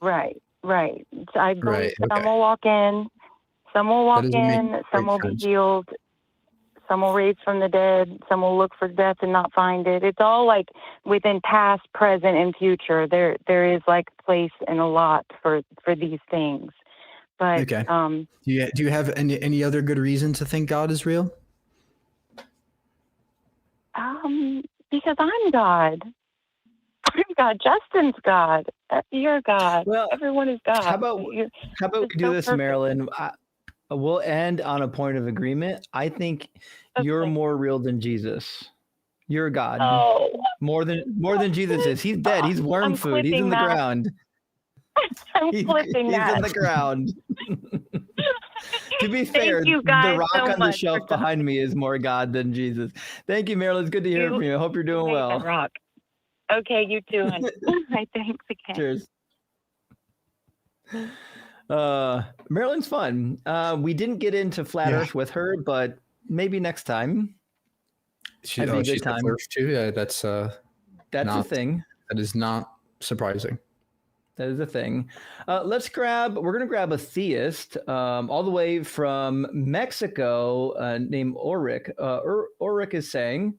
Right. So I believe some okay. will walk in, some will walk in, some will be healed, some will raise from the dead, some will look for death and not find it. It's all like within past, present, and future. There is like place and a lot for these things. But okay. Do you have any other good reason to think God is real? Because I'm God. I'm God. Justin's God. You're God. Well, everyone is God. How about we do this, perfect. Marilyn? We'll end on a point of agreement. I think you're more real than Jesus. You're God. Oh. More than Jesus is. He's dead. He's worm food. He's in the ground. I'm flipping that. He's in the ground. To be fair, you guys the rock so on the shelf behind me is more God than Jesus. Thank you, Marilyn. It's good to hear from you. I hope you're doing well. Rock. Okay, you too, honey. Thanks again. Cheers. Marilyn's fun. We didn't get into flat Earth with her, but maybe next time. She's the first too. Yeah, that's a thing. That is not surprising. That is a thing. We're going to grab a theist all the way from Mexico named Ulrich. Ulrich is saying,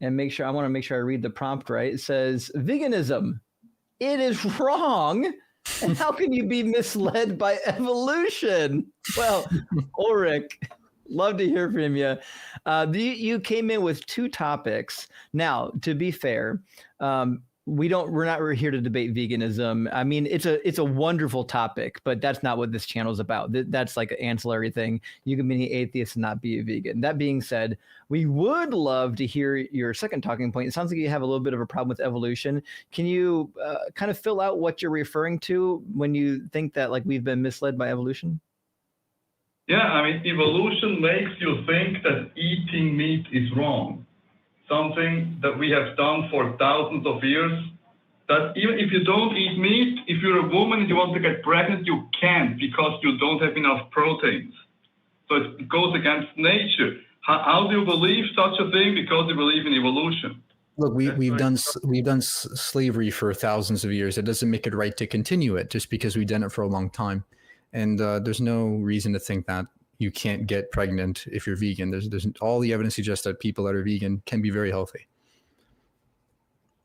and I want to make sure I read the prompt right. It says, veganism, it is wrong. And how can you be misled by evolution? Well, Ulrich, love to hear from you. You came in with 2 topics. Now, to be fair, we're not here to debate veganism. I mean, it's a wonderful topic, but that's not what this channel is about. That's like an ancillary thing. You can be an atheist and not be a vegan. That being said, we would love to hear your second talking point. It sounds like you have a little bit of a problem with evolution. Can you kind of fill out what you're referring to when you think that like we've been misled by evolution? Yeah, I mean, evolution makes you think that eating meat is wrong. Something that we have done for thousands of years, that even if you don't eat meat, if you're a woman and you want to get pregnant, you can't because you don't have enough proteins. So it goes against nature. How do you believe such a thing? Because you believe in evolution. Look, we've done slavery for thousands of years. It doesn't make it right to continue it just because we've done it for a long time. And there's no reason to think that you can't get pregnant if you're vegan. There's all the evidence suggests that people that are vegan can be very healthy.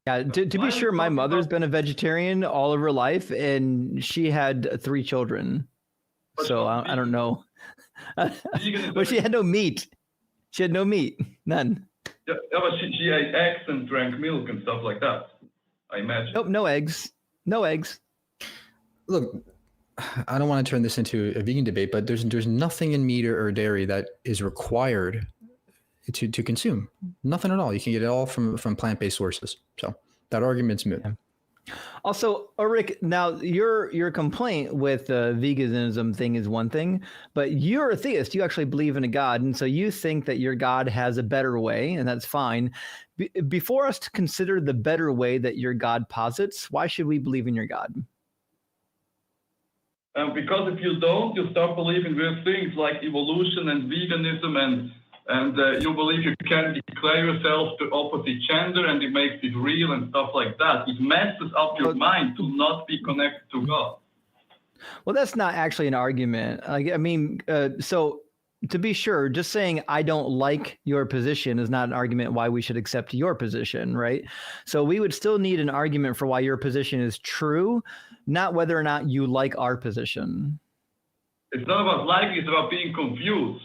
Yeah, to be sure, my mother's been a vegetarian all of her life, and she had 3 children. So I don't know. But she had no meat. She had no meat, none. Yeah, but she ate eggs and drank milk and stuff like that, I imagine. Nope, no eggs. No eggs. Look, I don't want to turn this into a vegan debate, but there's nothing in meat or dairy that is required to consume. Nothing at all. You can get it all from plant-based sources. So that argument's moot. Yeah. Also, Ulrich, now your complaint with the veganism thing is one thing, but you're a theist. You actually believe in a God, and so you think that your God has a better way, and that's fine. Before us to consider the better way that your God posits, why should we believe in your God? Because if you don't, you start believing weird things like evolution and veganism and and you believe you can declare yourself the opposite gender, and it makes it real and stuff like that. It messes up your mind to not be connected to God. Well, that's not actually an argument. I mean, so to be sure, just saying I don't like your position is not an argument why we should accept your position, right? So we would still need an argument for why your position is true, not whether or not you like our position. It's not about liking, it's about being confused.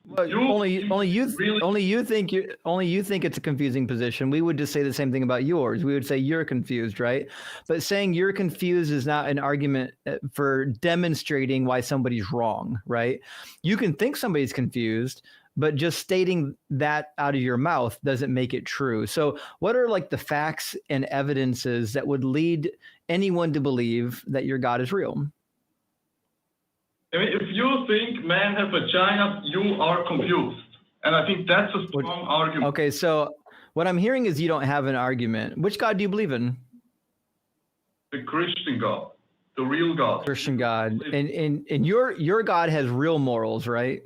Only you think it's a confusing position. We would just say the same thing about yours. We would say you're confused, right? But saying you're confused is not an argument for demonstrating why somebody's wrong, right? You can think somebody's confused, but just stating that out of your mouth doesn't make it true. So what are like the facts and evidences that would lead anyone to believe that your God is real? I mean, if you think men have vagina, you are confused. And I think that's a strong argument. Okay, so what I'm hearing is you don't have an argument. Which God do you believe in? The Christian God, the real God. Christian God. And your God has real morals, right?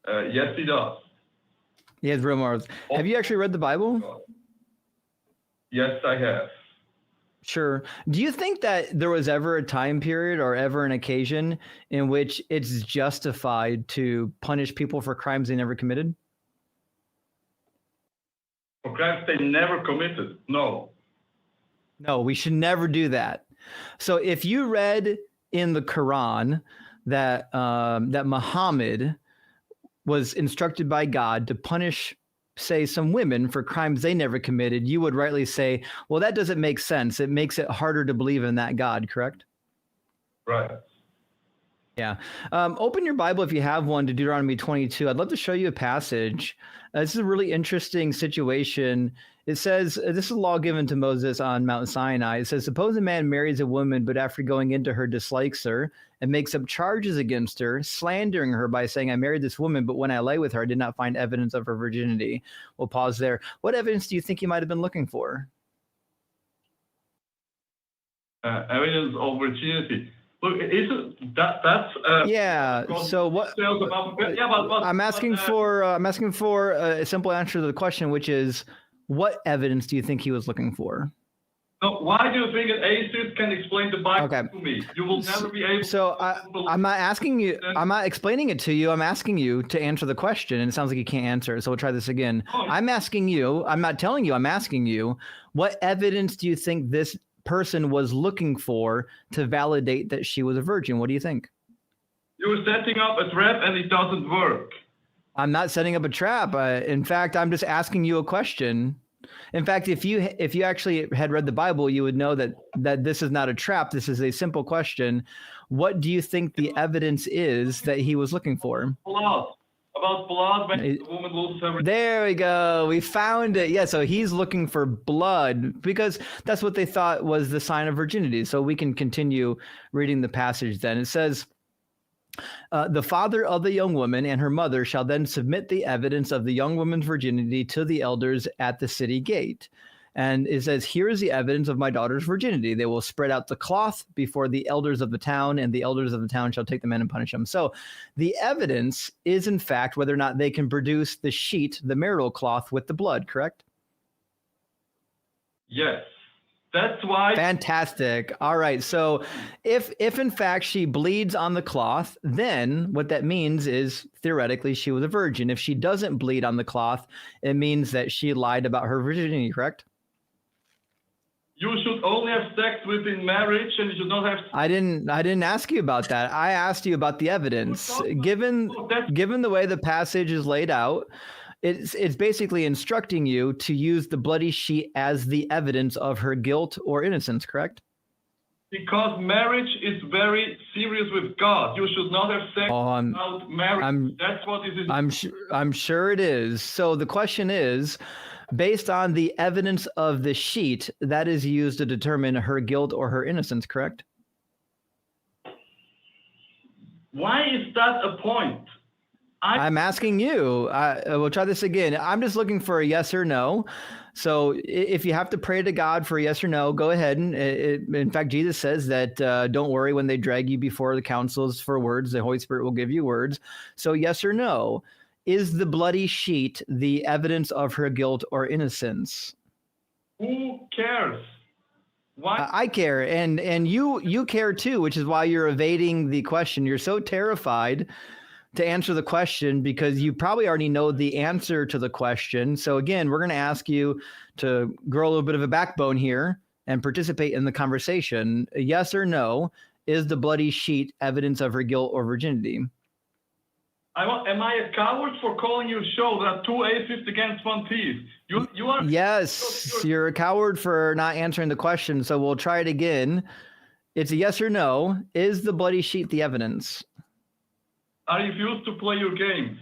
Yes, he does. He has real morals. Have you actually read the Bible? Yes, I have. Sure. Do you think that there was ever a time period or ever an occasion in which it's justified to punish people for crimes they never committed? For crimes they never committed? No. No, we should never do that. So if you read in the Quran that that Muhammad was instructed by God to punish, say, some women for crimes they never committed, you would rightly say, well, that doesn't make sense. It makes it harder to believe in that God, correct? Right. Yeah. Open your Bible, if you have one, to Deuteronomy 22. I'd love to show you a passage. This is a really interesting situation. It says, this is a law given to Moses on Mount Sinai. It says, suppose a man marries a woman, but after going into her dislikes her and makes up charges against her, slandering her by saying, I married this woman, but when I lay with her, I did not find evidence of her virginity. We'll pause there. What evidence do you think you might have been looking for? Evidence of virginity. Look, isn't that's yeah. So what? I'm asking for a simple answer to the question, which is, what evidence do you think he was looking for? No, why do you think an atheist can explain the Bible to me? You will never be able. So I'm not asking you. I'm not explaining it to you. I'm asking you to answer the question, and it sounds like you can't answer it. So we'll try this again. I'm asking you. I'm not telling you. I'm asking you. What evidence do you think this person was looking for to validate that she was a virgin? What do you think? You're setting up a trap, and it doesn't work. I'm not setting up a trap. In fact, I'm just asking you a question. In fact, if you actually had read the Bible, you would know that this is not a trap. This is a simple question. What do you think the evidence is that he was looking for? Blood. About blood when the woman loses her. There we go. We found it. Yeah, so he's looking for blood because that's what they thought was the sign of virginity. So we can continue reading the passage then. It says, the father of the young woman and her mother shall then submit the evidence of the young woman's virginity to the elders at the city gate. And it says, here is the evidence of my daughter's virginity. They will spread out the cloth before the elders of the town, and the elders of the town shall take the men and punish them. So the evidence is, in fact, whether or not they can produce the sheet, the marital cloth, with the blood, correct? Yes. That's why. Fantastic. All right. So if in fact she bleeds on the cloth, then what that means is theoretically she was a virgin. If she doesn't bleed on the cloth, it means that she lied about her virginity, correct? You should only have sex within marriage, and you should not have. I didn't ask you about that. I asked you about the evidence. Given the way the passage is laid out, it's basically instructing you to use the bloody sheet as the evidence of her guilt or innocence, correct? Because marriage is very serious with God. You should not have sex without marriage. That's what it is. I'm sure it is. So the question is, based on the evidence of the sheet, that is used to determine her guilt or her innocence, correct? Why is that a point? I'm asking you. We'll try this again. I'm just looking for a yes or no. So if you have to pray to God for a yes or no, go ahead. And in fact, Jesus says that don't worry when they drag you before the councils for words. The Holy Spirit will give you words. So yes or no, is the bloody sheet the evidence of her guilt or innocence? Who cares? Why? I care, and you care too, which is why you're evading the question. You're so terrified to answer the question because you probably already know the answer to the question. So again, we're going to ask you to grow a little bit of a backbone here and participate in the conversation. Yes or no, is the bloody sheet evidence of her guilt or virginity? Am I a coward for calling your show? There are two atheists against one theist. You are. Yes, you're a coward for not answering the question. So we'll try it again. It's a yes or no. Is the bloody sheet the evidence? I refuse to play your games.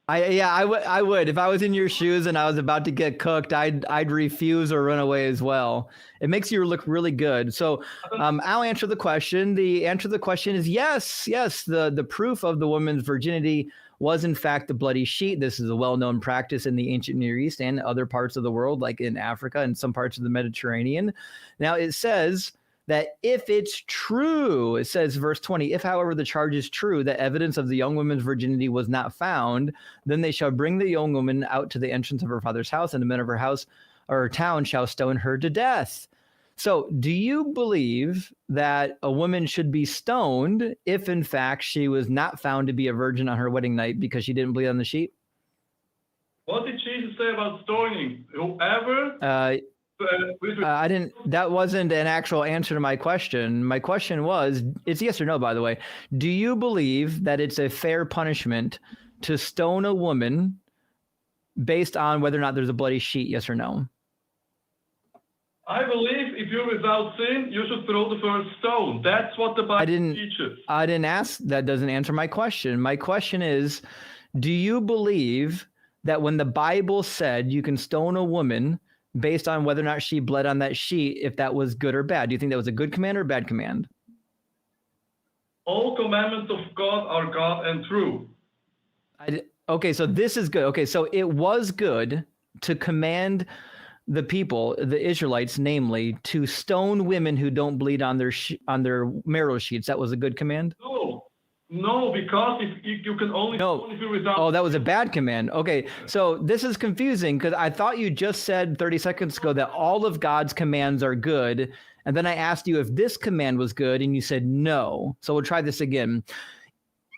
I would. If I was in your shoes and I was about to get cooked, I'd refuse or run away as well. It makes you look really good. So I'll answer the question. The answer to the question is yes. Yes, the proof of the woman's virginity was in fact the bloody sheet. This is a well-known practice in the ancient Near East and other parts of the world, like in Africa and some parts of the Mediterranean. Now it says that if it's true, it says verse 20, if however the charge is true, that evidence of the young woman's virginity was not found, then they shall bring the young woman out to the entrance of her father's house, and the men of her house or town shall stone her to death. So do you believe that a woman should be stoned if in fact she was not found to be a virgin on her wedding night because she didn't bleed on the sheet? What did Jesus say about stoning? Whoever... I didn't. That wasn't an actual answer to my question. My question was, it's yes or no, by the way. Do you believe that it's a fair punishment to stone a woman based on whether or not there's a bloody sheet? Yes or no? I believe if you're without sin, you should throw the first stone. That's what the Bible teaches. I didn't ask. That doesn't answer my question. My question is, do you believe that when the Bible said you can stone a woman based on whether or not she bled on that sheet, if that was good or bad? Do you think that was a good command or a bad command? All commandments of God are God and true. Okay, so this is good. Okay, so it was good to command the people, the Israelites, namely, to stone women who don't bleed on their marital sheets. That was a good command? No, because if you can only stone if you're without. Oh, that was a bad command. Okay, so this is confusing because I thought you just said 30 seconds ago that all of God's commands are good. And then I asked you if this command was good and you said no. So we'll try this again.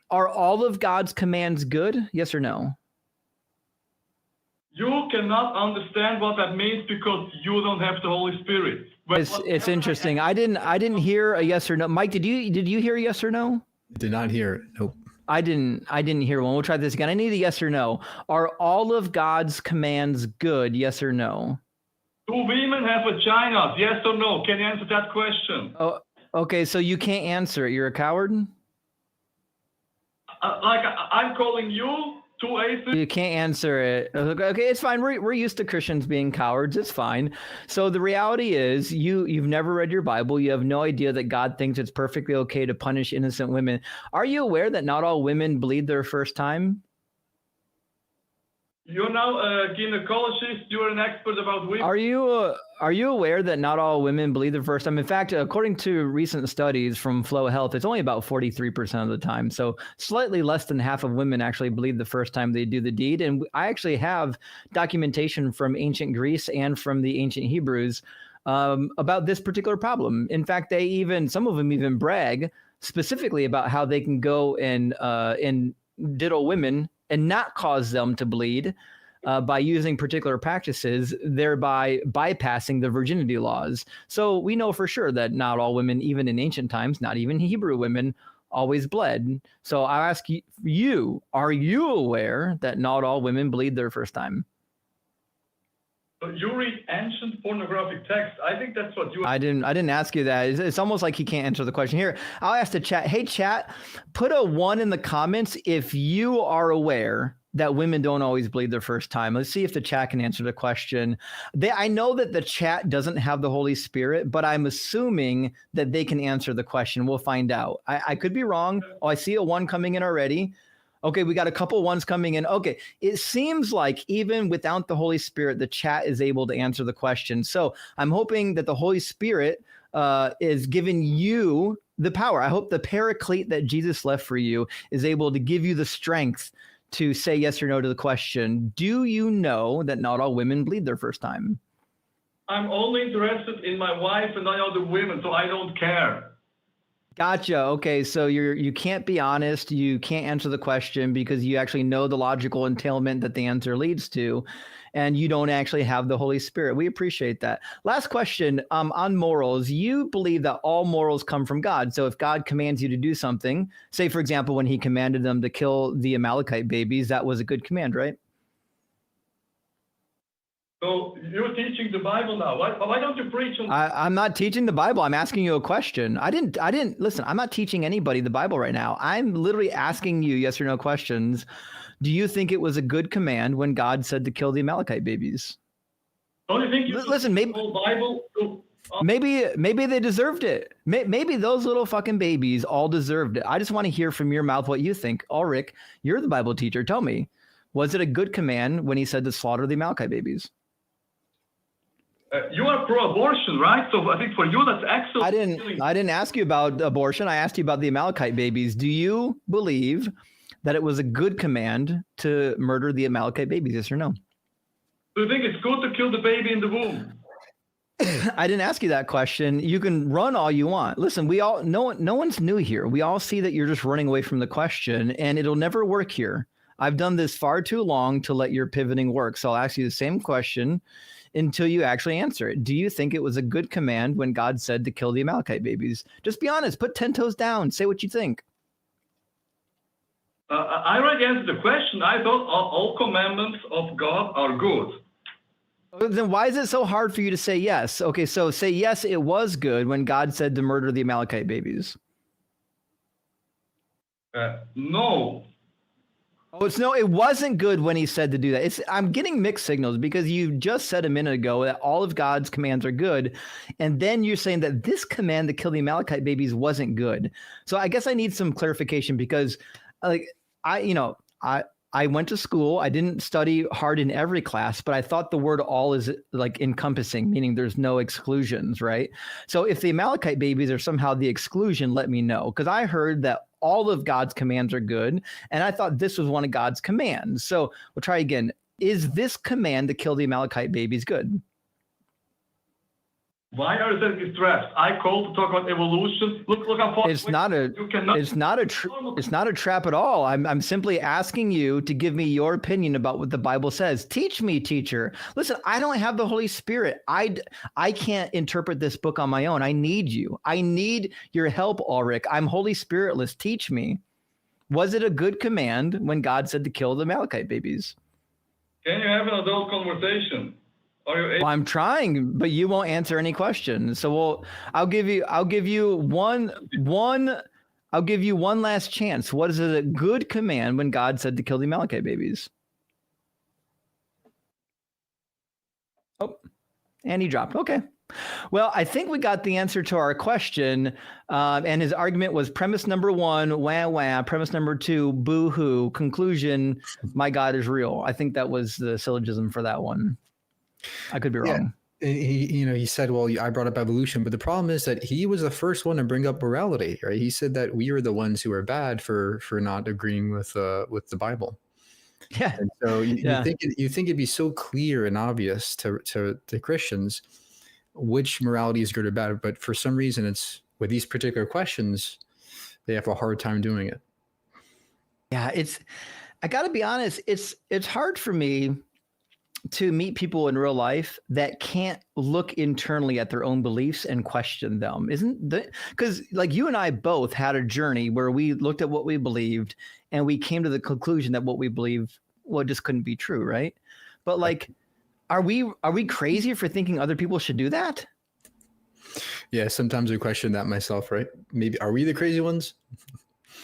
Are all of God's commands good? Yes or no? You cannot understand what that means because you don't have the Holy Spirit. It's interesting. I didn't hear a yes or no. Mike, did you hear a yes or no? Did not hear it. Nope. I didn't hear one. We'll try this again. I need a yes or no. Are all of God's commands good? Yes or no? Do women have vaginas? Yes or no? Can you answer that question? Oh, okay. So you can't answer it. You're a coward? I'm calling you two atheists. You can't answer it. Okay, it's fine. We're used to Christians being cowards. It's fine. So the reality is you've never read your Bible. You have no idea that God thinks it's perfectly okay to punish innocent women. Are you aware that not all women bleed their first time? You're now a gynecologist. You're an expert about women. Are you aware that not all women bleed the first time? In fact, according to recent studies from Flow Health, it's only about 43% of the time. So slightly less than half of women actually bleed the first time they do the deed. And I actually have documentation from ancient Greece and from the ancient Hebrews about this particular problem. In fact, some of them even brag specifically about how they can go and diddle women and not cause them to bleed by using particular practices, thereby bypassing the virginity laws. So we know for sure that not all women, even in ancient times, not even Hebrew women, always bled. So I ask you, are you aware that not all women bleed their first time? But you read ancient pornographic texts. I think that's what you... I didn't ask you that. It's almost like he can't answer the question. Here, I'll ask the chat. Hey, chat, put a 1 in the comments if you are aware that women don't always bleed their first time. Let's see if the chat can answer the question. I know that the chat doesn't have the Holy Spirit, but I'm assuming that they can answer the question. We'll find out. I could be wrong. Oh, I see a 1 coming in already. Okay, we got a couple ones coming in. Okay, it seems like even without the Holy Spirit, the chat is able to answer the question. So I'm hoping that the Holy Spirit is giving you the power. I hope the paraclete that Jesus left for you is able to give you the strength to say yes or no to the question. Do you know that not all women bleed their first time? I'm only interested in my wife and not other women, so I don't care. Gotcha. Okay, so you can't be honest. You can't answer the question because you actually know the logical entailment that the answer leads to, and you don't actually have the Holy Spirit. We appreciate that. Last question on morals. You believe that all morals come from God. So if God commands you to do something, say for example when He commanded them to kill the Amalekite babies, that was a good command, right? So you're teaching the Bible now. Why don't you preach on? I'm not teaching the Bible. I'm asking you a question. I didn't listen. I'm not teaching anybody the Bible right now. I'm literally asking you yes or no questions. Do you think it was a good command when God said to kill the Amalekite babies? Don't you think you listen? Maybe the whole Bible. Maybe they deserved it. Maybe those little fucking babies all deserved it. I just want to hear from your mouth what you think. Ulrich, you're the Bible teacher. Tell me, was it a good command when He said to slaughter the Amalekite babies? You are pro-abortion, right? So I think for you that's excellent. I didn't ask you about abortion. I asked you about the Amalekite babies. Do you believe that it was a good command to murder the Amalekite babies? Yes or no? Do you think it's good to kill the baby in the womb? I didn't ask you that question. You can run all you want. Listen, no one's new here. We all see that you're just running away from the question, and it'll never work here. I've done this far too long to let your pivoting work. So I'll ask you the same question until you actually answer it. Do you think it was a good command when God said to kill the Amalekite babies? Just be honest. Put 10 toes down. Say what you think. I already answered the question. I thought all commandments of God are good. Then why is it so hard for you to say yes? Okay, so say yes, it was good when God said to murder the Amalekite babies. No. Oh, it wasn't good when He said to do that. I'm getting mixed signals because you just said a minute ago that all of God's commands are good. And then you're saying that this command to kill the Amalekite babies wasn't good. So I guess I need some clarification because I went to school. I didn't study hard in every class, but I thought the word all is like encompassing, meaning there's no exclusions, right? So if the Amalekite babies are somehow the exclusion, let me know. Because I heard that all of God's commands are good, and I thought this was one of God's commands. So we'll try again. Is this command to kill the Amalekite babies good? Why are you so distressed? I called to talk about evolution. Look how far. It's not a trap at all. I'm simply asking you to give me your opinion about what the Bible says. Teach me, teacher. Listen, I don't have the Holy Spirit. I can't interpret this book on my own. I need you. I need your help, Ulrich. I'm Holy Spiritless. Teach me. Was it a good command when God said to kill the Amalekite babies? Can you have an adult conversation? Well, I'm trying, but you won't answer any questions. So I'll give you one last chance. What is it a good command when God said to kill the Amalekite babies? Oh, and he dropped. Okay. Well, I think we got the answer to our question. And his argument was premise number 1, wah, wah. Premise number 2, boo hoo. Conclusion, my God is real. I think that was the syllogism for that one. I could be wrong. He said, well, I brought up evolution, but the problem is that he was the first one to bring up morality, right? He said that we were the ones who were bad for not agreeing with the Bible. Yeah. And so you think it'd be so clear and obvious to Christians which morality is good or bad, but for some reason it's with these particular questions, they have a hard time doing it. Yeah, I got to be honest, it's hard for me to meet people in real life that can't look internally at their own beliefs and question them. Because like you and I both had a journey where we looked at what we believed and we came to the conclusion that what we believed, just couldn't be true, right? But like, are we crazy for thinking other people should do that? Yeah, sometimes I question that myself, right? Maybe are we the crazy ones?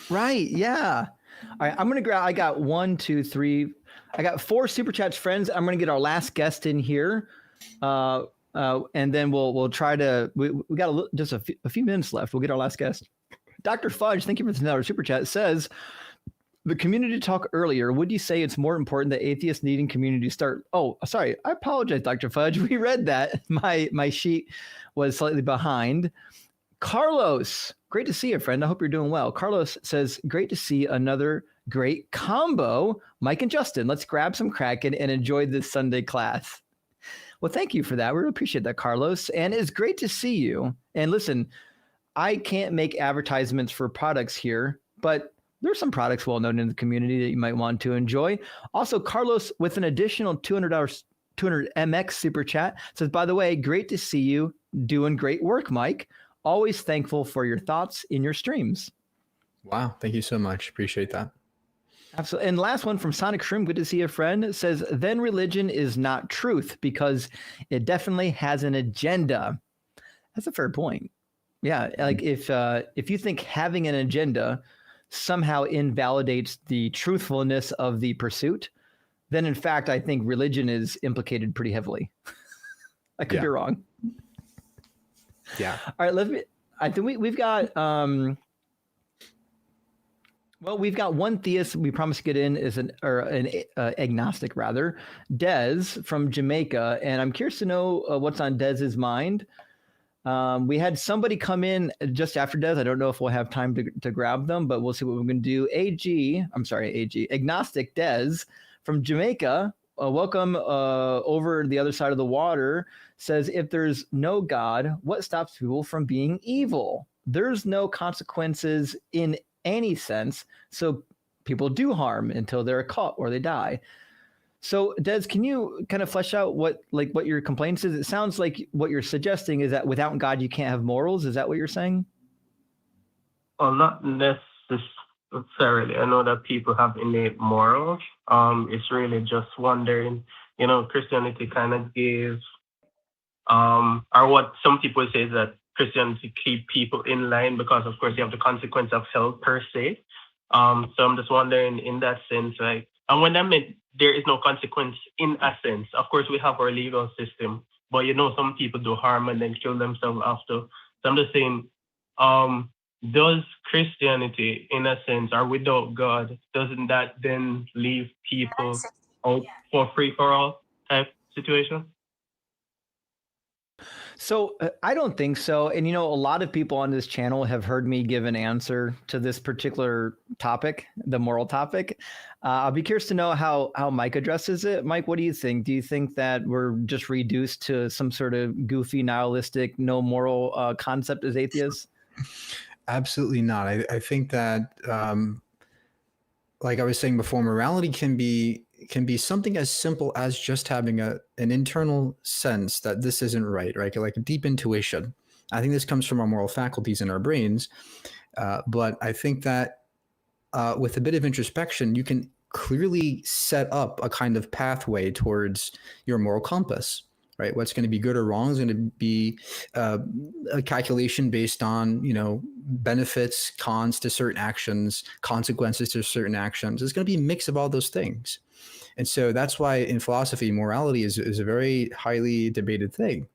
Right, yeah. All right, I'm gonna grab. I got 1, 2, 3. I got 4 super chats, friends. I'm gonna get our last guest in here, and then we'll try to. We got just a few minutes left. We'll get our last guest. Dr. Fudge, thank you for another super chat. It says, the community talk earlier, would you say it's more important that atheists needing community start? Oh, sorry. I apologize, Dr. Fudge. We read that. My sheet was slightly behind. Carlos, great to see you, friend. I hope you're doing well. Carlos says, great to see another great combo. Mike and Justin, let's grab some Kraken and enjoy this Sunday class. Well, thank you for that. We really appreciate that, Carlos. And it's great to see you. And listen, I can't make advertisements for products here, but there's some products well known in the community that you might want to enjoy. Also, Carlos, with an additional $200 MX super chat, says, by the way, great to see you doing great work, Mike. Always thankful for your thoughts in your streams. Wow. Thank you so much. Appreciate that. Absolutely. And last one from Sonic Shroom, good to see a friend, says, then religion is not truth because it definitely has an agenda. That's a fair point. Yeah. Like if you think having an agenda somehow invalidates the truthfulness of the pursuit, then in fact, I think religion is implicated pretty heavily. I could be wrong. Yeah. All right. I think we've got, we've got one theist we promised to get in is an agnostic rather, Des from Jamaica. And I'm curious to know what's on Dez's mind. We had somebody come in just after Des. I don't know if we'll have time to grab them, but we'll see what we're going to do. Agnostic Des from Jamaica. Welcome over the other side of the water. Says, if there's no God, what stops people from being evil? There's no consequences in any sense. So people do harm until they're caught or they die. So Des, can you kind of flesh out what your complaints is? It sounds like what you're suggesting is that without God, you can't have morals. Is that what you're saying? Well, not necessarily. I know that people have innate morals. It's really just wondering, Christianity kind of gives, or what some people say is that Christianity keep people in line because, of course, you have the consequence of hell per se. So I'm just wondering in that sense, like, and when I meant there is no consequence in a sense, of course, we have our legal system, but some people do harm and then kill themselves after. So I'm just saying, does Christianity, in a sense, or without God, doesn't that then leave people out for free for all type situation? So I don't think so. And, a lot of people on this channel have heard me give an answer to this particular topic, the moral topic. I'll be curious to know how Mike addresses it. Mike, what do you think? Do you think that we're just reduced to some sort of goofy, nihilistic, no moral concept as atheists? Absolutely not. I think that, like I was saying before, morality can be something as simple as just having an internal sense that this isn't right? Like a deep intuition. I think this comes from our moral faculties in our brains. But I think that with a bit of introspection, you can clearly set up a kind of pathway towards your moral compass, right? What's going to be good or wrong is going to be a calculation based on, benefits, cons to certain actions, consequences to certain actions. It's going to be a mix of all those things. And so that's why in philosophy, morality is a very highly debated thing.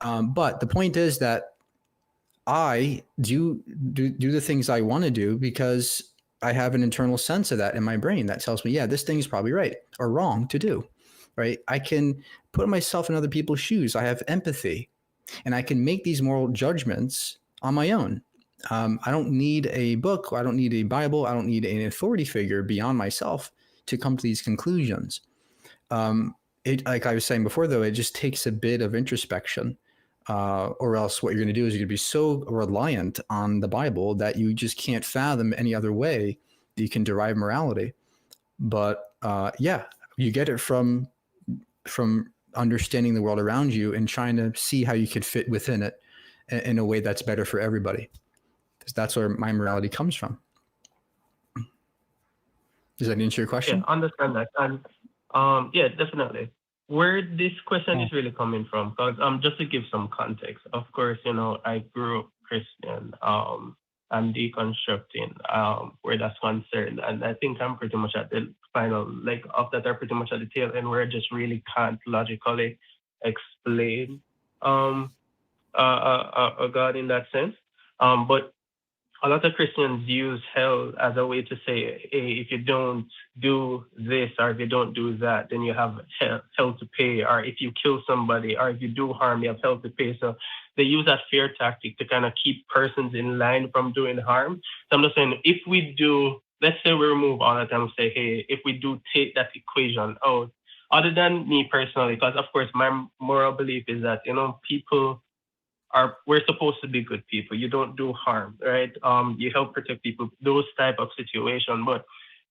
But the point is that I do the things I want to do because I have an internal sense of that in my brain that tells me, yeah, this thing is probably right or wrong to do, right? I can put myself in other people's shoes. I have empathy and I can make these moral judgments on my own. I don't need a book. I don't need a Bible. I don't need an authority figure beyond myself to come to these conclusions. Like I was saying before, though, it just takes a bit of introspection, or else what you're going to do is you're going to be so reliant on the Bible that you just can't fathom any other way that you can derive morality. But you get it from understanding the world around you and trying to see how you could fit within it in a way that's better for everybody. Because that's where my morality comes from. Does that answer your question? Yeah, understand that. And yeah, definitely. Where this question is really coming from, because just to give some context, of course, I grew up Christian. I'm deconstructing where that's concerned. And I think I'm pretty much at the final leg of that, are pretty much at the tail end where I just really can't logically explain a God in that sense. But a lot of Christians use hell as a way to say, hey, if you don't do this or if you don't do that, then you have hell to pay. Or if you kill somebody or if you do harm, you have hell to pay. So they use that fear tactic to kind of keep persons in line from doing harm. So I'm just saying, if we do, let's say we remove all of them and say, hey, if we do take that equation out, other than me personally, because of course my moral belief is that, we're supposed to be good people. You don't do harm, right? You help protect people, those type of situation. But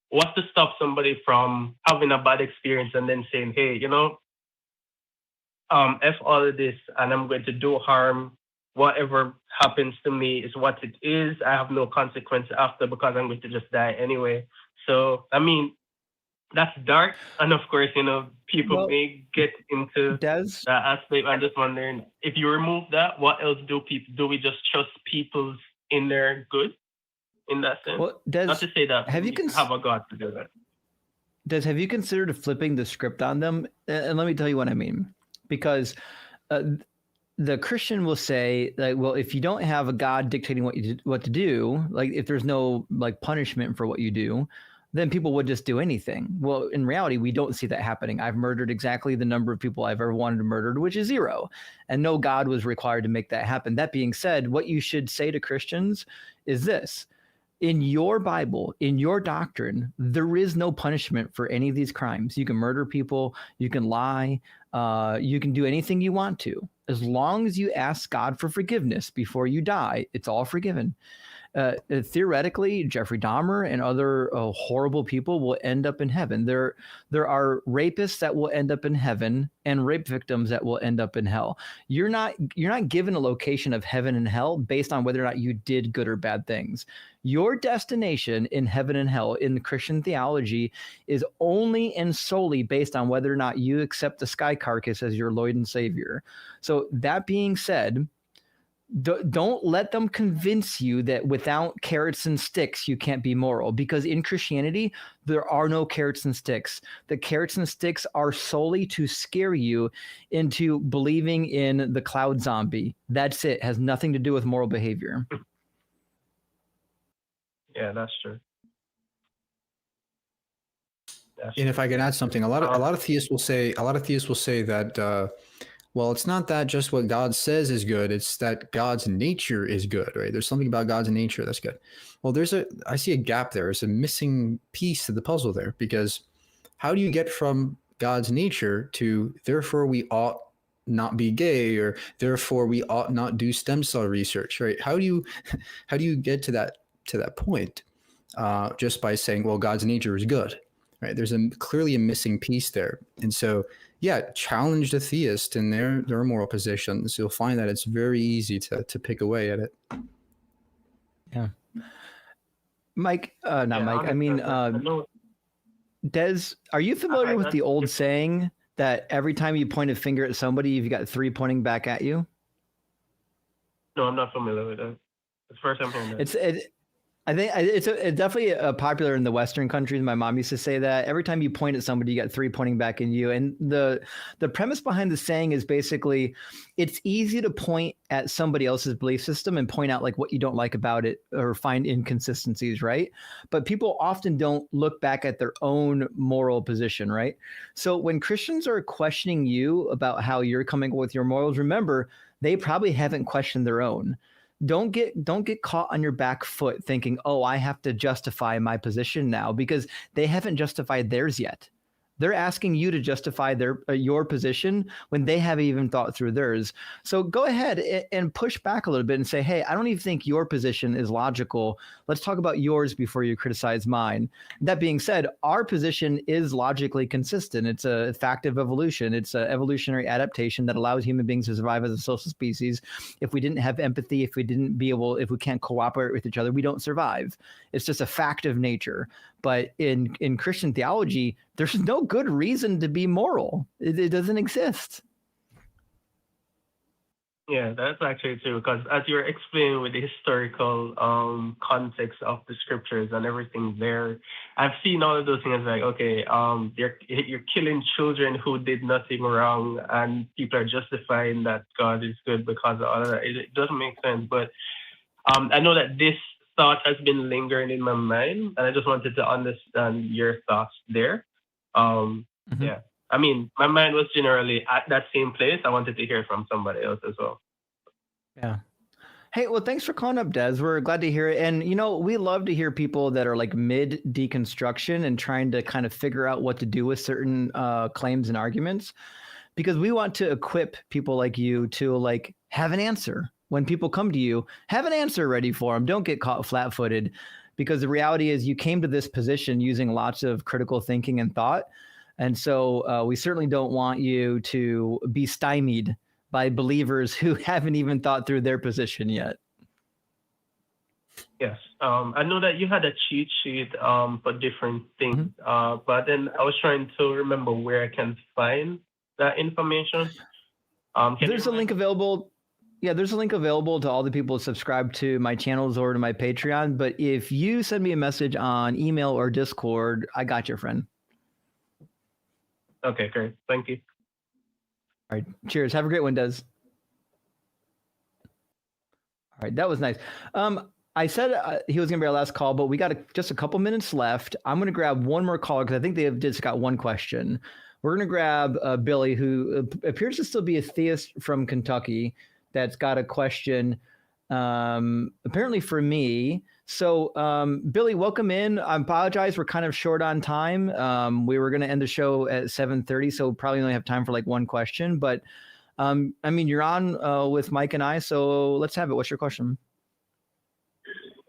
what's to stop somebody from having a bad experience and then saying, hey, F all of this and I'm going to do harm. Whatever happens to me is what it is. I have no consequence after because I'm going to just die anyway. So, I mean, that's dark. And of course, people may get into that aspect. I'm just wondering, if you remove that, what else do we just trust people's inner good in that sense? Well, not to say that have a God to do that. Have you considered flipping the script on them? And let me tell you what I mean. Because the Christian will say, like, well, if you don't have a God dictating what to do, like if there's no like punishment for what you do, then people would just do anything. Well, in reality, we don't see that happening. I've murdered exactly the number of people I've ever wanted to murder, which is 0. And no God was required to make that happen. That being said, what you should say to Christians is this. In your Bible, in your doctrine, there is no punishment for any of these crimes. You can murder people, you can lie, you can do anything you want to. As long as you ask God for forgiveness before you die, it's all forgiven. Theoretically, Jeffrey Dahmer and other horrible people will end up in heaven. There are rapists that will end up in heaven and rape victims that will end up in hell. You're not given a location of heaven and hell based on whether or not you did good or bad things. Your destination in heaven and hell in Christian theology is only and solely based on whether or not you accept the sky carcass as your Lord and Savior. So that being said, don't let them convince you that without carrots and sticks, you can't be moral, because in Christianity, there are no carrots and sticks. The carrots and sticks are solely to scare you into believing in the cloud zombie. That's it. It has nothing to do with moral behavior. Yeah, that's true. And if I can add something, a lot of theists will say that well, it's not that just what God says is good, it's that God's nature is good, right? There's something about God's nature that's good. Well, I see a gap there. There's a missing piece to the puzzle there, because how do you get from God's nature to therefore we ought not be gay, or therefore we ought not do stem cell research, right? How do you get to that point just by saying, well, God's nature is good, right? There's clearly a missing piece there. And so, yeah, challenge the theist in their moral positions. You'll find that it's very easy to pick away at it. Yeah. Mike, Mike, I mean, Des, are you familiar with the old saying that every time you point a finger at somebody, you've got 3 pointing back at you? No, I'm not familiar with that. It's the first time I'm familiar. I think it's definitely popular in the Western countries. My mom used to say that every time you point at somebody, you got 3 pointing back in you. And the premise behind the saying is basically, it's easy to point at somebody else's belief system and point out like what you don't like about it or find inconsistencies, right? But people often don't look back at their own moral position, right? So when Christians are questioning you about how you're coming with your morals, remember, they probably haven't questioned their own. Don't get caught on your back foot thinking, oh, I have to justify my position now, because they haven't justified theirs yet. They're asking you to justify your position when they haven't even thought through theirs. So go ahead and push back a little bit and say, hey, I don't even think your position is logical. Let's talk about yours before you criticize mine. That being said, our position is logically consistent. It's a fact of evolution. It's an evolutionary adaptation that allows human beings to survive as a social species. If we didn't have empathy, if we can't cooperate with each other, we don't survive. It's just a fact of nature. But in Christian theology, there's no good reason to be moral. It doesn't exist. Yeah, that's actually true, because as you're explaining with the historical context of the scriptures and everything there, I've seen all of those things like, okay, you're killing children who did nothing wrong, and people are justifying that God is good because of all of that. It doesn't make sense. But I know that this thought has been lingering in my mind, and I just wanted to understand your thoughts there. Yeah, I mean, my mind was generally at that same place. I wanted to hear from somebody else as well. Yeah. Hey, well, thanks for calling up, Des. We're glad to hear it. And, you know, we love to hear people that are like mid deconstruction and trying to kind of figure out what to do with certain claims and arguments, because we want to equip people like you to like have an answer. When people come to you, have an answer ready for them. Don't get caught flat-footed, because the reality is you came to this position using lots of critical thinking and thought. And so we certainly don't want you to be stymied by believers who haven't even thought through their position yet. Yes. I know that you had a cheat sheet for different things, but then I was trying to remember where I can find that information. There's a link available. Yeah, there's a link available to all the people who subscribe to my channels or to my Patreon. But if you send me a message on email or Discord, I got your friend. Okay, great. Thank you. All right. Cheers. Have a great one, Des. All right. That was nice. I said he was going to be our last call, but we got just a couple minutes left. I'm going to grab one more caller because I think they have just got one question. We're going to grab Billy, who appears to still be a theist from Kentucky, that's got a question apparently for me. So Billy, welcome in. I apologize. We're kind of short on time. We were going to end the show at 7:30, so probably only have time for like one question. But I mean, you're on with Mike and I, so let's have it. What's your question?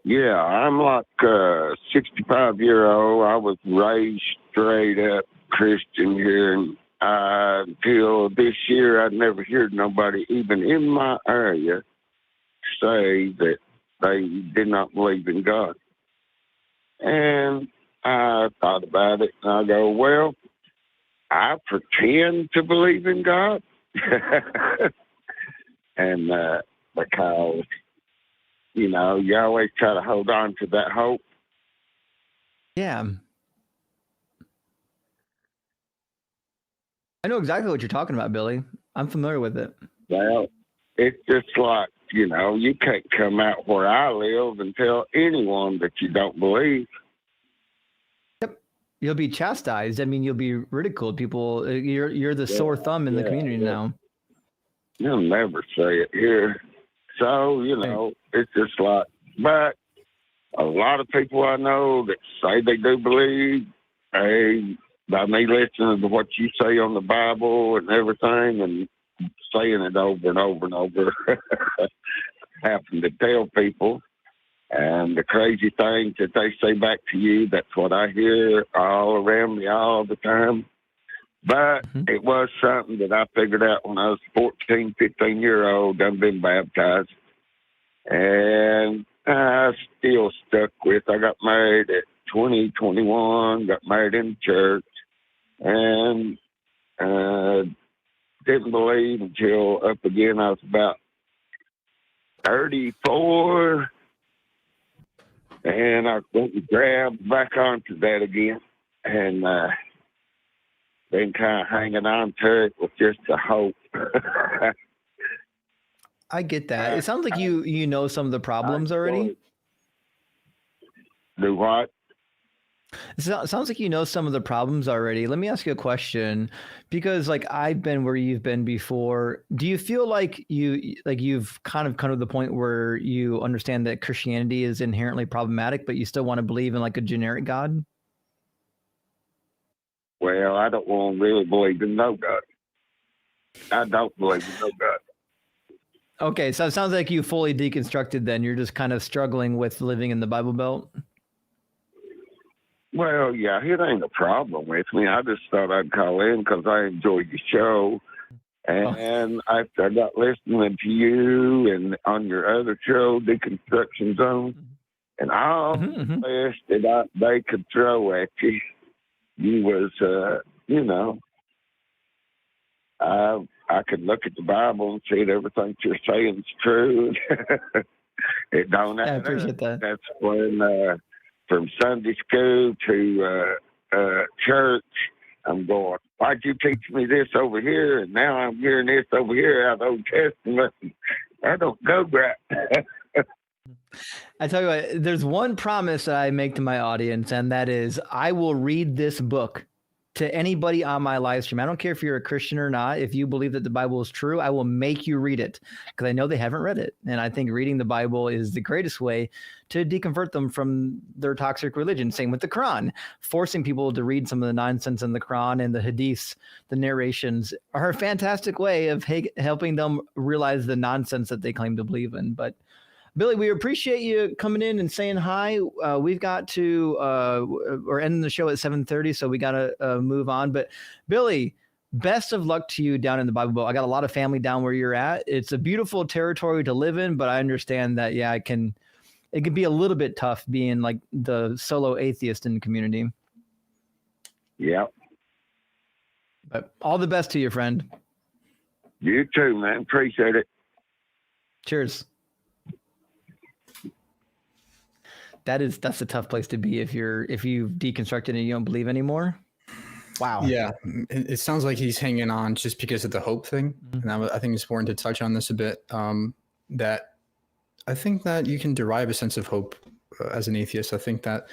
Yeah, I'm like 65-year-old. I was raised straight up Christian here, and until this year, I'd never heard nobody, even in my area, say that they did not believe in God. And I thought about it, and I go, well, I pretend to believe in God. And because, you know, you always try to hold on to that hope. Yeah. I know exactly what you're talking about, Billy. I'm familiar with it. Well, it's just like, you know, you can't come out where I live and tell anyone that you don't believe. Yep. You'll be chastised. I mean, you'll be ridiculed. People, you're the sore thumb in the community now. You'll never say it here. So, you know, it's just like, but a lot of people I know that say they do believe, by me listening to what you say on the Bible and everything and saying it over and over and over, having to tell people. And the crazy things that they say back to you, that's what I hear all around me all the time. But it was something that I figured out when I was 14, 15-year-old. I've been baptized. And I still stuck with. I got married at 20, 21, got married in the church, and didn't believe until up again. I was about 34, and I went and grabbed back onto that again, and been kind of hanging on to it with just a hope. I get that. It sounds like you know some of the problems already. Do what? It sounds like you know some of the problems already. Let me ask you a question, because like I've been where you've been before. Do you feel like you've kind of come to the point where you understand that Christianity is inherently problematic, but you still want to believe in like a generic God? Well, I don't want to really believe in no God. I don't believe in no God. Okay, so it sounds like you fully deconstructed then. You're just kind of struggling with living in the Bible Belt. Well, yeah, it ain't a problem with me. I just thought I'd call in because I enjoyed your show. And after I got listening to you and on your other show, Deconstruction Zone, and all the best that they could throw at you, you was, you know, I could look at the Bible and see that everything you're saying is true. It don't add I appreciate that. That's when, from Sunday school to church, I'm going, why'd you teach me this over here? And now I'm hearing this over here out of the Old Testament. I don't go right. I tell you what, there's one promise that I make to my audience, and that is I will read this book to anybody on my live stream. I don't care if you're a Christian or not. If you believe that the Bible is true, I will make you read it because I know they haven't read it. And I think reading the Bible is the greatest way to deconvert them from their toxic religion. Same with the Quran. Forcing people to read some of the nonsense in the Quran and the hadiths, the narrations, are a fantastic way of helping them realize the nonsense that they claim to believe in. But Billy, we appreciate you coming in and saying hi. We've got to, we're ending the show at 7:30, so we got to move on. But Billy, best of luck to you down in the Bible Belt. I got a lot of family down where you're at. It's a beautiful territory to live in, but I understand that, yeah, it can be a little bit tough being like the solo atheist in the community. Yep. But all the best to you, friend. You too, man. Appreciate it. Cheers. That's a tough place to be if you've deconstructed and you don't believe anymore. Wow. Yeah, it sounds like he's hanging on just because of the hope thing, and I think it's important to touch on this a bit. That I think that you can derive a sense of hope as an atheist. I think that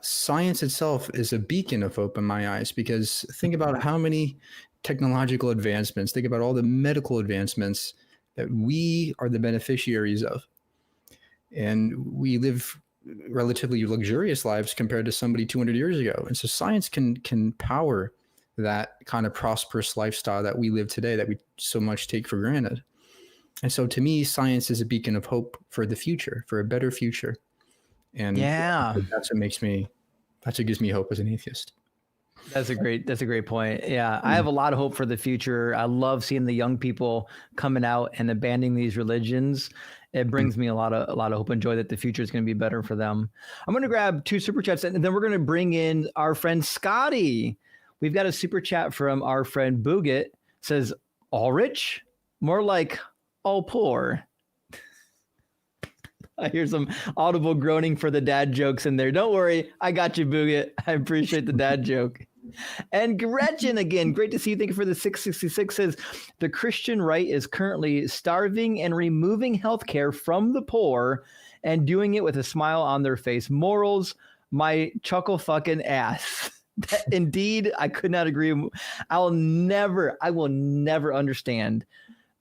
science itself is a beacon of hope in my eyes, because think about how many technological advancements, think about all the medical advancements that we are the beneficiaries of. And we live relatively luxurious lives compared to somebody 200 years ago. And so science can power that kind of prosperous lifestyle that we live today that we so much take for granted. And so to me, science is a beacon of hope for the future, for a better future. And yeah, that's what gives me hope as an atheist. That's a great point. Yeah, I have a lot of hope for the future. I love seeing the young people coming out and abandoning these religions. It brings me a lot of hope and joy that the future is going to be better for them. I'm going to grab 2 super chats, and then we're going to bring in our friend Scotty. We've got a super chat from our friend Booget. Says, Ulrich? More like all poor. I hear some audible groaning for the dad jokes in there. Don't worry, I got you, Booget. I appreciate the dad joke. And Gretchen again, great to see you. Thank you for the 666. Says the Christian right is currently starving and removing healthcare from the poor and doing it with a smile on their face. Morals, my chuckle fucking ass. Indeed, I could not agree. I will never understand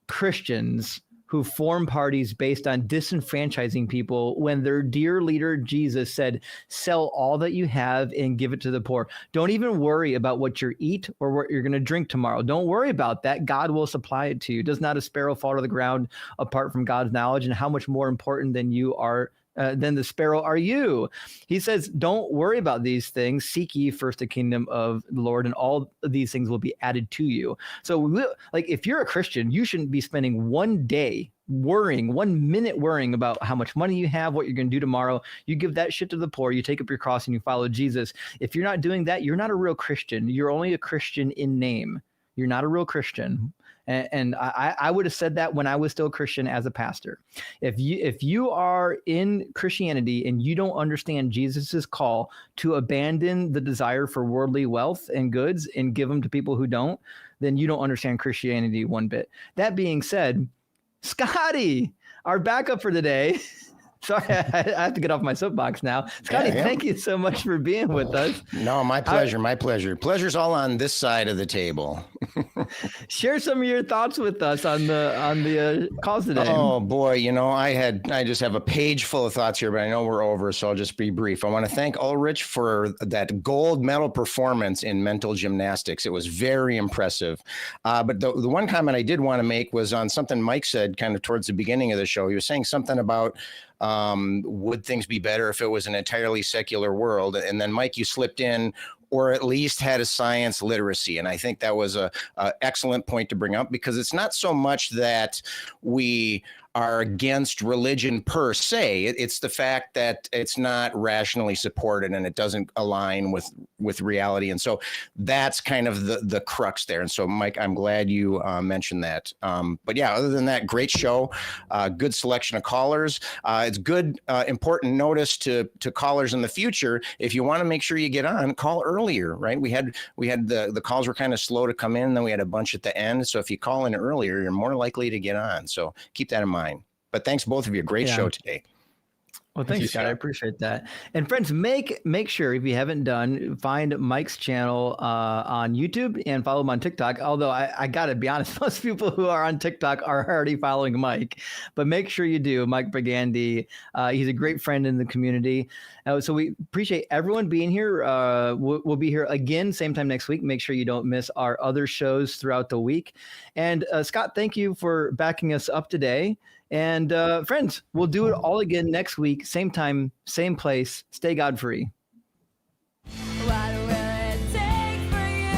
Christians who form parties based on disenfranchising people when their dear leader Jesus said, sell all that you have and give it to the poor. Don't even worry about what you eat or what you're going to drink tomorrow. Don't worry about that. God will supply it to you. Does not a sparrow fall to the ground apart from God's knowledge? And how much more important than you are than the sparrow are you? He says, don't worry about these things. Seek ye first the kingdom of the Lord, and all of these things will be added to you. So if you're a Christian, you shouldn't be spending 1 minute worrying about how much money you have, what you're going to do tomorrow. You give that shit to the poor, you take up your cross and you follow Jesus. If you're not doing that, you're not a real Christian. You're only a Christian in name. You're not a real Christian. And I would have said that when I was still a Christian as a pastor. If you are in Christianity and you don't understand Jesus's call to abandon the desire for worldly wealth and goods and give them to people who don't, then you don't understand Christianity one bit. That being said, Scotty, our backup for today. Sorry, I have to get off my soapbox now. Scotty, thank you so much for being with us. No, my pleasure. My pleasure. Pleasure's all on this side of the table. Share some of your thoughts with us on the calls today. Oh boy, I just have a page full of thoughts here, but I know we're over, so I'll just be brief. I want to thank Ulrich for that gold medal performance in mental gymnastics. It was very impressive. But the one comment I did want to make was on something Mike said kind of towards the beginning of the show. He was saying something about would things be better if it was an entirely secular world? And then Mike, you slipped in, or at least had a science literacy. And I think that was a excellent point to bring up, because it's not so much that we are against religion per se. It's the fact that it's not rationally supported and it doesn't align with reality. And so that's kind of the crux there. And so, Mike, I'm glad you mentioned that. But yeah, other than that, great show, good selection of callers. It's good, important notice to callers in the future. If you want to make sure you get on, call earlier, right? We had the calls were kind of slow to come in, then we had a bunch at the end. So if you call in earlier, you're more likely to get on. So keep that in mind. But thanks both of you. Great show today. Well, thanks, Scott. I appreciate that. And friends, make sure, if you haven't done, find Mike's channel on YouTube and follow him on TikTok. Although I got to be honest, most people who are on TikTok are already following Mike. But make sure you do. Mike Brigandi. He's a great friend in the community. So we appreciate everyone being here. We'll be here again, same time next week. Make sure you don't miss our other shows throughout the week. And Scott, thank you for backing us up today. And friends, we'll do it all again next week, same time, same place. Stay God-free. What will it take for you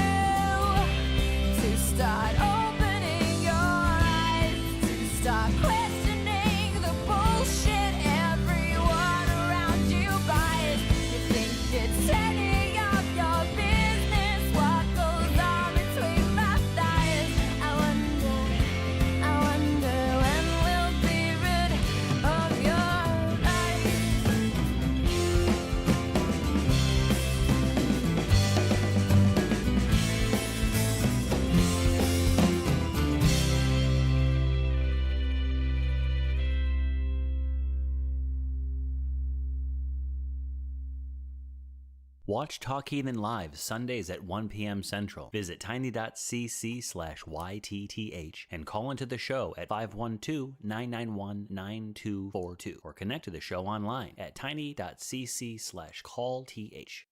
to start opening your eyes, to start questioning the bullshit everyone around you buys? You think it's any of your business what goes on between my thighs? I wonder when we'll be rid of your life. Watch Talk Heathen live Sundays at 1 p.m. Central. Visit tiny.cc/YTTH and call into the show at 512-991-9242 or connect to the show online at tiny.cc/callth.